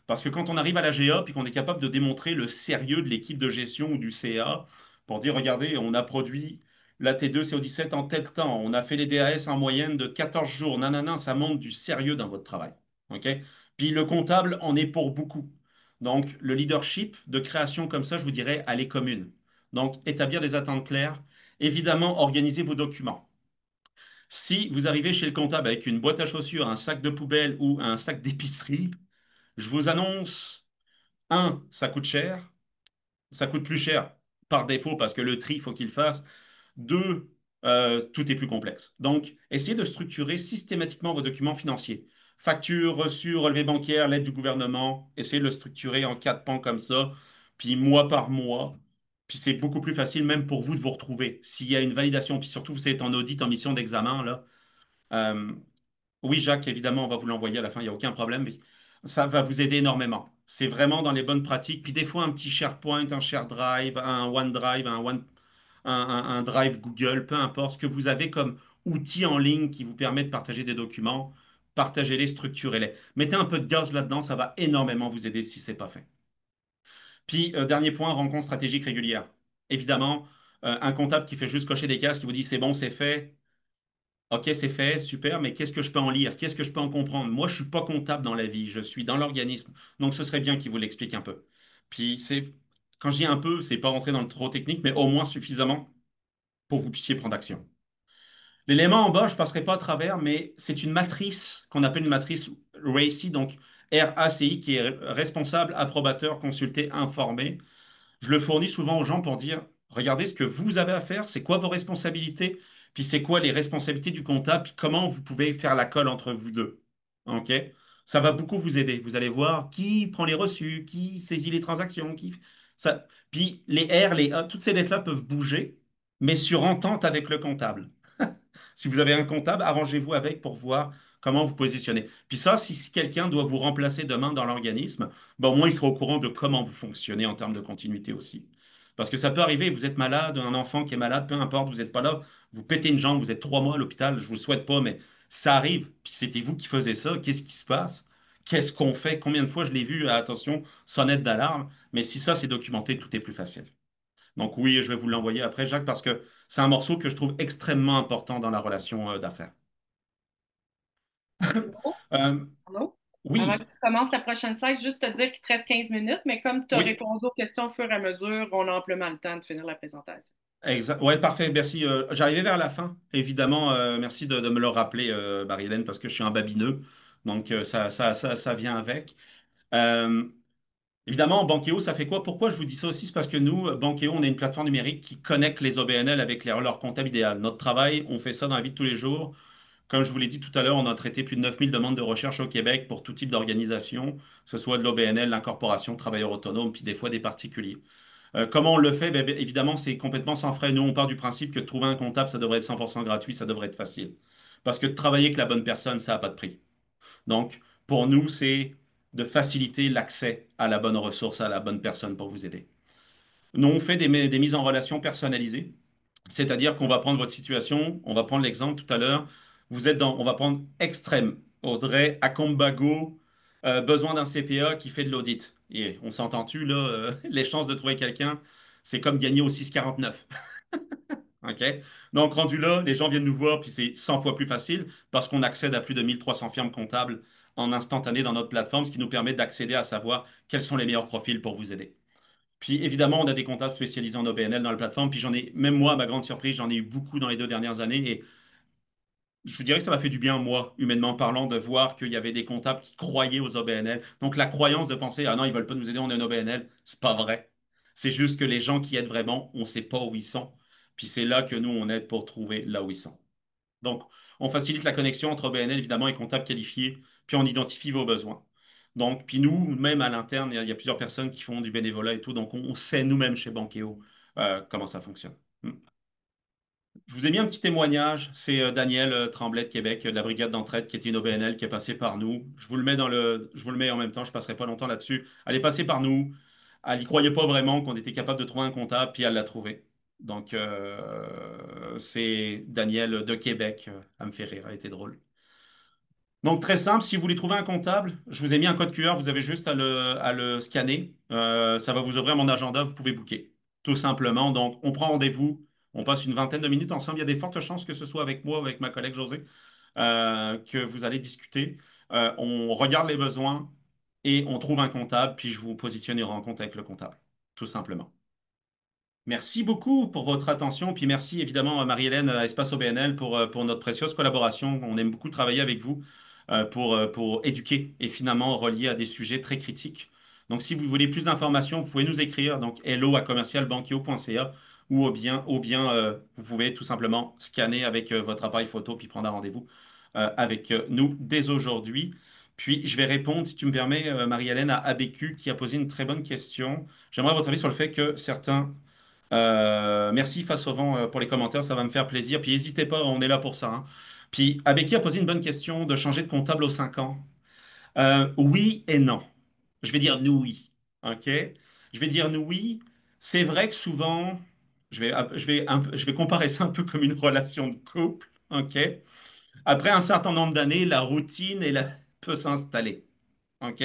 Parce que quand on arrive à la GA, puis qu'on est capable de démontrer le sérieux de l'équipe de gestion ou du CA, pour dire, regardez, on a produit la T2 CO17 en tel temps, on a fait les DAS en moyenne de 14 jours, nanana, ça montre du sérieux dans votre travail. OK? Puis le comptable en est pour beaucoup. Donc, le leadership de création comme ça, je vous dirais, elle est commune. Donc, établir des attentes claires. Évidemment, organiser vos documents. Si vous arrivez chez le comptable avec une boîte à chaussures, un sac de poubelle ou un sac d'épicerie, je vous annonce, un, ça coûte cher, ça coûte plus cher par défaut parce que le tri, il faut qu'il fasse. Deux, tout est plus complexe. Donc, essayez de structurer systématiquement vos documents financiers. Facture, reçu, relevé bancaire, l'aide du gouvernement. Essayez de le structurer en 4 pans comme ça, puis mois par mois. Puis c'est beaucoup plus facile même pour vous de vous retrouver. S'il y a une validation, puis surtout vous êtes en audit, en mission d'examen, là, euh, oui, Jacques, évidemment, on va vous l'envoyer à la fin, il n'y a aucun problème. Mais ça va vous aider énormément. C'est vraiment dans les bonnes pratiques. Puis des fois, un petit SharePoint, un ShareDrive, un OneDrive, un Drive Google, peu importe ce que vous avez comme outil en ligne qui vous permet de partager des documents, partagez-les, structurez-les. Mettez un peu de gaz là-dedans, ça va énormément vous aider si ce n'est pas fait. Puis, dernier point, rencontre stratégique régulière. Évidemment, un comptable qui fait juste cocher des cases, qui vous dit c'est bon, c'est fait, ok, c'est fait, super, mais qu'est-ce que je peux en lire? Qu'est-ce que je peux en comprendre? Moi, je suis pas comptable dans la vie, je suis dans l'organisme. Donc, ce serait bien qu'il vous l'explique un peu. Puis, quand je dis un peu, c'est pas rentrer dans le trop technique, mais au moins suffisamment pour que vous puissiez prendre action. L'élément en bas, je passerai pas à travers, mais c'est une matrice qu'on appelle une matrice RACI, donc RACI, qui est responsable, approbateur, consulté, informé. Je le fournis souvent aux gens pour dire, regardez ce que vous avez à faire, c'est quoi vos responsabilités, puis c'est quoi les responsabilités du comptable, puis comment vous pouvez faire la colle entre vous deux. OK? Ça va beaucoup vous aider. Vous allez voir qui prend les reçus, qui saisit les transactions, qui... Ça... Puis les R, les A, toutes ces lettres-là peuvent bouger, mais sur entente avec le comptable. Si vous avez un comptable, arrangez-vous avec pour voir comment vous positionnez. Puis ça, si quelqu'un doit vous remplacer demain dans l'organisme, ben au moins il sera au courant de comment vous fonctionnez en termes de continuité aussi. Parce que ça peut arriver, vous êtes malade, un enfant qui est malade, peu importe, vous n'êtes pas là, vous pétez une jambe, vous êtes 3 mois à l'hôpital, je ne vous le souhaite pas, mais ça arrive. Puis c'était vous qui faisiez ça, qu'est-ce qui se passe? Qu'est-ce qu'on fait? Combien de fois je l'ai vu? Attention, sonnette d'alarme. Mais si ça, c'est documenté, tout est plus facile. Donc oui, je vais vous l'envoyer après, Jacques, parce que c'est un morceau que je trouve extrêmement important dans la relation d'affaires. Arnaud, Euh, Arnaud, avant que oui, tu commences la prochaine slide, juste te dire qu'il te reste 15 minutes, mais comme tu as oui, répondu aux questions au fur et à mesure, on a amplement le temps de finir la présentation. exact. Ouais, parfait, merci. J'arrivais vers la fin, évidemment. Merci de me le rappeler, Marie-Hélène, parce que je suis un babineux. Donc ça vient avec. Euh, Évidemment, Bankéo, ça fait quoi? Pourquoi je vous dis ça aussi? C'est parce que nous, Bankéo, on est une plateforme numérique qui connecte les OBNL avec leur comptable idéal. Notre travail, on fait ça dans la vie de tous les jours. Comme je vous l'ai dit tout à l'heure, on a traité plus de 9000 demandes de recherche au Québec pour tout type d'organisation, que ce soit de l'OBNL, l'incorporation, travailleurs autonomes, puis des fois des particuliers. Comment on le fait? Ben, évidemment, c'est complètement sans frais. Nous, on part du principe que de trouver un comptable, ça devrait être 100% gratuit, ça devrait être facile. Parce que de travailler avec la bonne personne, ça n'a pas de prix. Donc, pour nous, c'est de faciliter l'accès à la bonne ressource, à la bonne personne pour vous aider. Nous, on fait des mises en relation personnalisées, c'est-à-dire qu'on va prendre votre situation, on va prendre l'exemple tout à l'heure, vous êtes dans, on va prendre extrême, Audrey Akombago, besoin d'un CPA qui fait de l'audit. Et on s'entend-tu, là, les chances de trouver quelqu'un, c'est comme gagner au 6,49. OK? Donc, rendu là, les gens viennent nous voir, puis c'est 100 fois plus facile parce qu'on accède à plus de 1300 firmes comptables en instantané dans notre plateforme, ce qui nous permet d'accéder à savoir quels sont les meilleurs profils pour vous aider. Puis évidemment, on a des comptables spécialisés en OBNL dans la plateforme. Puis j'en ai, même moi, à ma grande surprise, j'en ai eu beaucoup dans les 2 dernières années. Et je vous dirais que ça m'a fait du bien, moi, humainement parlant, de voir qu'il y avait des comptables qui croyaient aux OBNL. Donc la croyance de penser, ah non, ils veulent pas nous aider, on est un OBNL, c'est pas vrai. C'est juste que les gens qui aident vraiment, on ne sait pas où ils sont. Puis c'est là que nous, on aide pour trouver là où ils sont. Donc, on facilite la connexion entre OBNL, évidemment, et comptables qualifiés, puis on identifie vos besoins. Donc, puis nous, même à l'interne, il y a plusieurs personnes qui font du bénévolat et tout, donc on sait nous-mêmes chez Bankéo comment ça fonctionne. Hmm. Je vous ai mis un petit témoignage, c'est Daniel Tremblay de Québec, de la brigade d'entraide, qui était une OBNL qui est passée par nous. Je vous le mets en même temps, je passerai pas longtemps là-dessus. Elle est passée par nous, elle n'y croyait pas vraiment qu'on était capable de trouver un comptable, puis elle l'a trouvé. Donc, c'est Daniel de Québec. Elle me fait rire, elle était drôle. Donc, très simple, si vous voulez trouver un comptable, je vous ai mis un code QR, vous avez juste à le scanner. Ça va vous ouvrir mon agenda, vous pouvez booker. Tout simplement. Donc, on prend rendez-vous, on passe une vingtaine de minutes ensemble. Il y a des fortes chances que ce soit avec moi ou avec ma collègue José, que vous allez discuter. On regarde les besoins et on trouve un comptable, puis je vous positionne en rencontre avec le comptable. Tout simplement. Merci beaucoup pour votre attention, puis merci évidemment à Marie-Hélène à Espace OBNL pour notre précieuse collaboration. On aime beaucoup travailler avec vous pour éduquer et finalement relier à des sujets très critiques. Donc si vous voulez plus d'informations, vous pouvez nous écrire, donc hello@commercialbanquio.ca ou bien vous pouvez tout simplement scanner avec votre appareil photo puis prendre un rendez-vous avec nous dès aujourd'hui. Puis je vais répondre, si tu me permets, Marie-Hélène, à ABQ qui a posé une très bonne question. J'aimerais votre avis sur le fait que certains merci Face au vent pour les commentaires, ça va me faire plaisir. Puis n'hésitez pas, on est là pour ça, hein. Puis Abeki a posé une bonne question de changer de comptable aux 5 ans. Oui et non. Je vais dire nous oui. OK? Je vais dire nous oui. C'est vrai que souvent, je vais comparer ça un peu comme une relation de couple. OK? Après un certain nombre d'années, la routine peut s'installer. OK?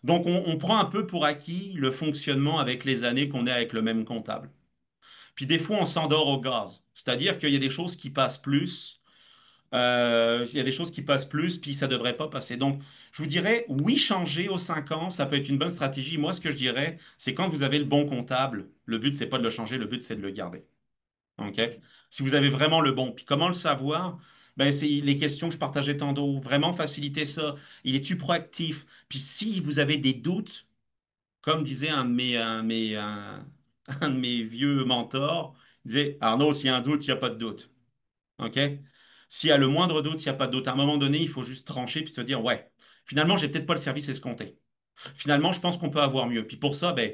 Donc on prend un peu pour acquis le fonctionnement avec les années qu'on est avec le même comptable. Puis des fois, on s'endort au gaz. C'est-à-dire qu'il y a des choses qui passent plus, il y a des choses qui passent plus, puis ça ne devrait pas passer. Donc, je vous dirais, oui, changer aux 5 ans, ça peut être une bonne stratégie. Moi, ce que je dirais, c'est quand vous avez le bon comptable, le but, c'est pas de le changer, le but, c'est de le garder. OK? Si vous avez vraiment le bon. Puis comment le savoir? Ben, c'est les questions que je partageais tantôt. Vraiment faciliter ça. Il est-tu proactif? Puis si vous avez des doutes, comme disait un de mes vieux mentors, il disait, Arnaud, s'il y a un doute, il n'y a pas de doute. OK? S'il y a le moindre doute, il n'y a pas de doute. À un moment donné, il faut juste trancher puis se dire, ouais, Finalement, j'ai peut-être pas le service escompté. Finalement, je pense qu'on peut avoir mieux. Puis pour ça, ben,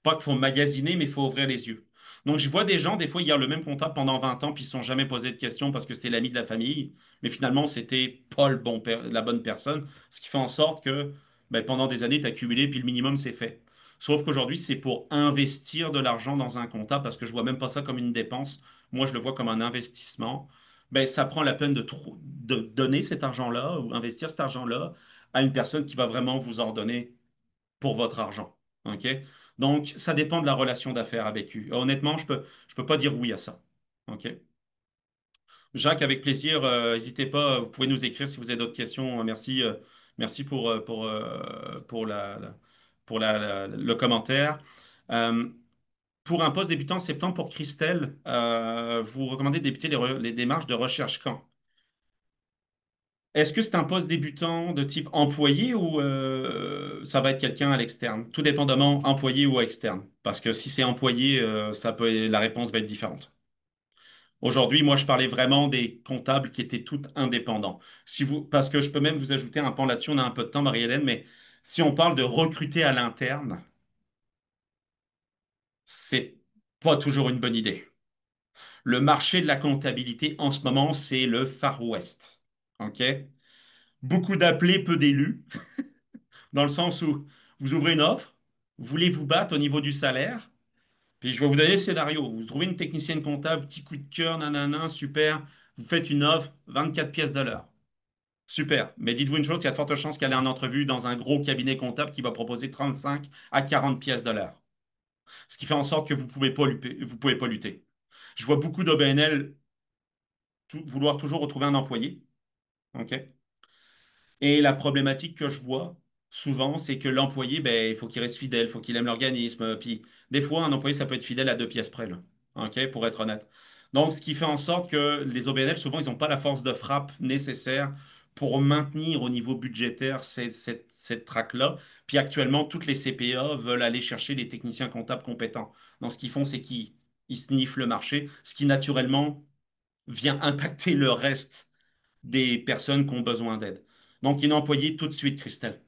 pas qu'il faut magasiner, mais il faut ouvrir les yeux. Donc, je vois des gens, des fois, il y a le même comptable pendant 20 ans, puis ils ne se sont jamais posé de questions parce que c'était l'ami de la famille, mais finalement, c'était pas la bonne personne, ce qui fait en sorte que ben, pendant des années, tu as cumulé, puis le minimum, c'est fait. Sauf qu'aujourd'hui, c'est pour investir de l'argent dans un comptable, parce que je vois même pas ça comme une dépense. Moi, je le vois comme un investissement. Ben, ça prend la peine de donner cet argent-là ou investir cet argent-là à une personne qui va vraiment vous en donner pour votre argent. OK? Donc, ça dépend de la relation d'affaires avec eux. Honnêtement, je peux pas dire oui à ça. OK? Jacques, avec plaisir, n'hésitez pas, vous pouvez nous écrire si vous avez d'autres questions. Merci, merci pour le commentaire. Euh, pour un poste débutant en septembre pour Christelle, vous recommandez de débuter les démarches de recherche quand? Est-ce que c'est un poste débutant de type employé ou ça va être quelqu'un à l'externe? Tout dépendamment employé ou externe. Parce que si c'est employé, la réponse va être différente. Aujourd'hui, moi, je parlais vraiment des comptables qui étaient tous indépendants. Parce que je peux même vous ajouter un pan là-dessus, on a un peu de temps, Marie-Hélène, mais si on parle de recruter à l'interne, c'est pas toujours une bonne idée. Le marché de la comptabilité en ce moment, c'est le Far West. OK? Beaucoup d'appelés, peu d'élus. Dans le sens où vous ouvrez une offre, vous voulez vous battre au niveau du salaire, puis je vais vous donner le scénario. Vous trouvez une technicienne comptable, petit coup de cœur, nanana, super, vous faites une offre, 24 pièces de l'heure. Super. Mais dites-vous une chose, il y a de fortes chances qu'elle ait en entrevue dans un gros cabinet comptable qui va proposer 35 à 40 pièces de l'heure. Ce qui fait en sorte que vous pouvez pas lutter. Je vois beaucoup d'OBNL vouloir toujours retrouver un employé. OK? Et la problématique que je vois souvent, c'est que l'employé, ben, il faut qu'il reste fidèle, il faut qu'il aime l'organisme. Puis des fois, un employé, ça peut être fidèle à deux pièces près, là. OK, pour être honnête. Donc, ce qui fait en sorte que les OBNL, souvent, ils n'ont pas la force de frappe nécessaire pour maintenir au niveau budgétaire cette traque-là. Puis actuellement, toutes les CPA veulent aller chercher les techniciens comptables compétents. Donc, ce qu'ils font, c'est qu'ils sniffent le marché, ce qui naturellement vient impacter le reste des personnes qui ont besoin d'aide. Donc, il est employé tout de suite, Christelle,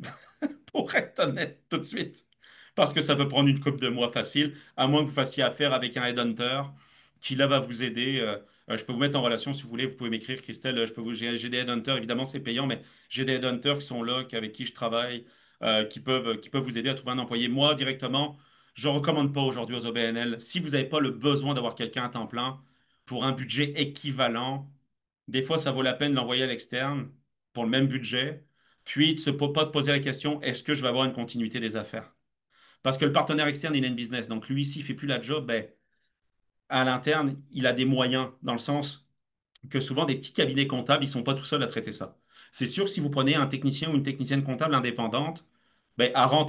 pour être honnête, tout de suite. Parce que ça peut prendre une couple de mois facile, à moins que vous fassiez affaire avec un headhunter qui, là, va vous aider. Je peux vous mettre en relation si vous voulez, vous pouvez m'écrire, Christelle. J'ai des headhunters, évidemment, c'est payant, mais j'ai des headhunters qui sont là, avec qui je travaille, qui peuvent vous aider à trouver un employé. Moi, directement, je ne recommande pas aujourd'hui aux OBNL. Si vous n'avez pas le besoin d'avoir quelqu'un à temps plein pour un budget équivalent, des fois, ça vaut la peine de l'envoyer à l'externe pour le même budget, puis pas de poser la question, est-ce que je vais avoir une continuité des affaires? Parce que le partenaire externe, il a une business. Donc lui, s'il ne fait plus la job, ben, à l'interne, il a des moyens, dans le sens que souvent, des petits cabinets comptables, ils ne sont pas tout seuls à traiter ça. C'est sûr que si vous prenez un technicien ou une technicienne comptable indépendante, ben, elle rentre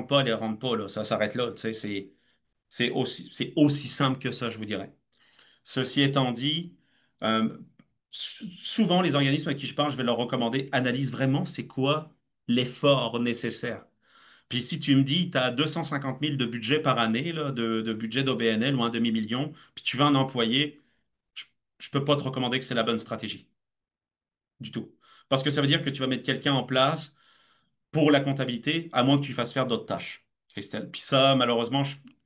pas, elle rentre pas, là, ça s'arrête là. Tu sais, c'est aussi simple que ça, je vous dirais. Ceci étant dit, euh, souvent les organismes à qui je parle, je vais leur recommander, analyse vraiment c'est quoi l'effort nécessaire. Puis si tu me dis, tu as 250 000 de budget par année, là, de budget d'OBNL ou un demi-million, puis tu veux un employé, je ne peux pas te recommander que c'est la bonne stratégie du tout. Parce que ça veut dire que tu vas mettre quelqu'un en place pour la comptabilité, à moins que tu fasses faire d'autres tâches, Christelle. Puis ça, malheureusement,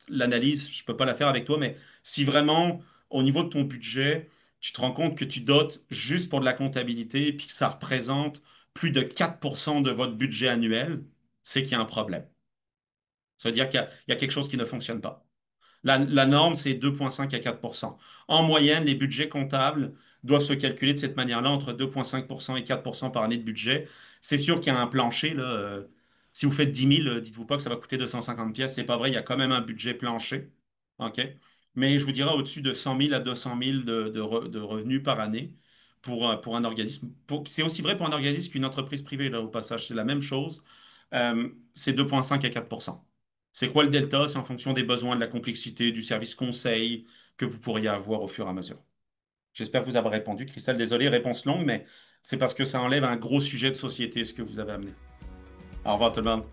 l'analyse, je ne peux pas la faire avec toi, mais si vraiment, au niveau de ton budget, tu te rends compte que tu dotes juste pour de la comptabilité, puis que ça représente plus de 4% de votre budget annuel, c'est qu'il y a un problème. Ça veut dire il y a quelque chose qui ne fonctionne pas. La norme, c'est 2,5 à 4%. En moyenne, les budgets comptables doivent se calculer de cette manière-là, entre 2,5% et 4% par année de budget. C'est sûr qu'il y a un plancher, là. Si vous faites 10 000, dites-vous pas que ça va coûter 250 pièces. C'est pas vrai, il y a quand même un budget plancher. OK? Mais je vous dirais au-dessus de 100 000 à 200 000 de revenus par année pour un organisme. C'est aussi vrai pour un organisme qu'une entreprise privée, là, au passage. C'est la même chose. C'est 2,5 à 4%. C'est quoi le delta? C'est en fonction des besoins, de la complexité, du service conseil que vous pourriez avoir au fur et à mesure. J'espère vous avoir répondu. Christelle, désolé, réponse longue, mais c'est parce que ça enlève un gros sujet de société, ce que vous avez amené. Au revoir tout le monde.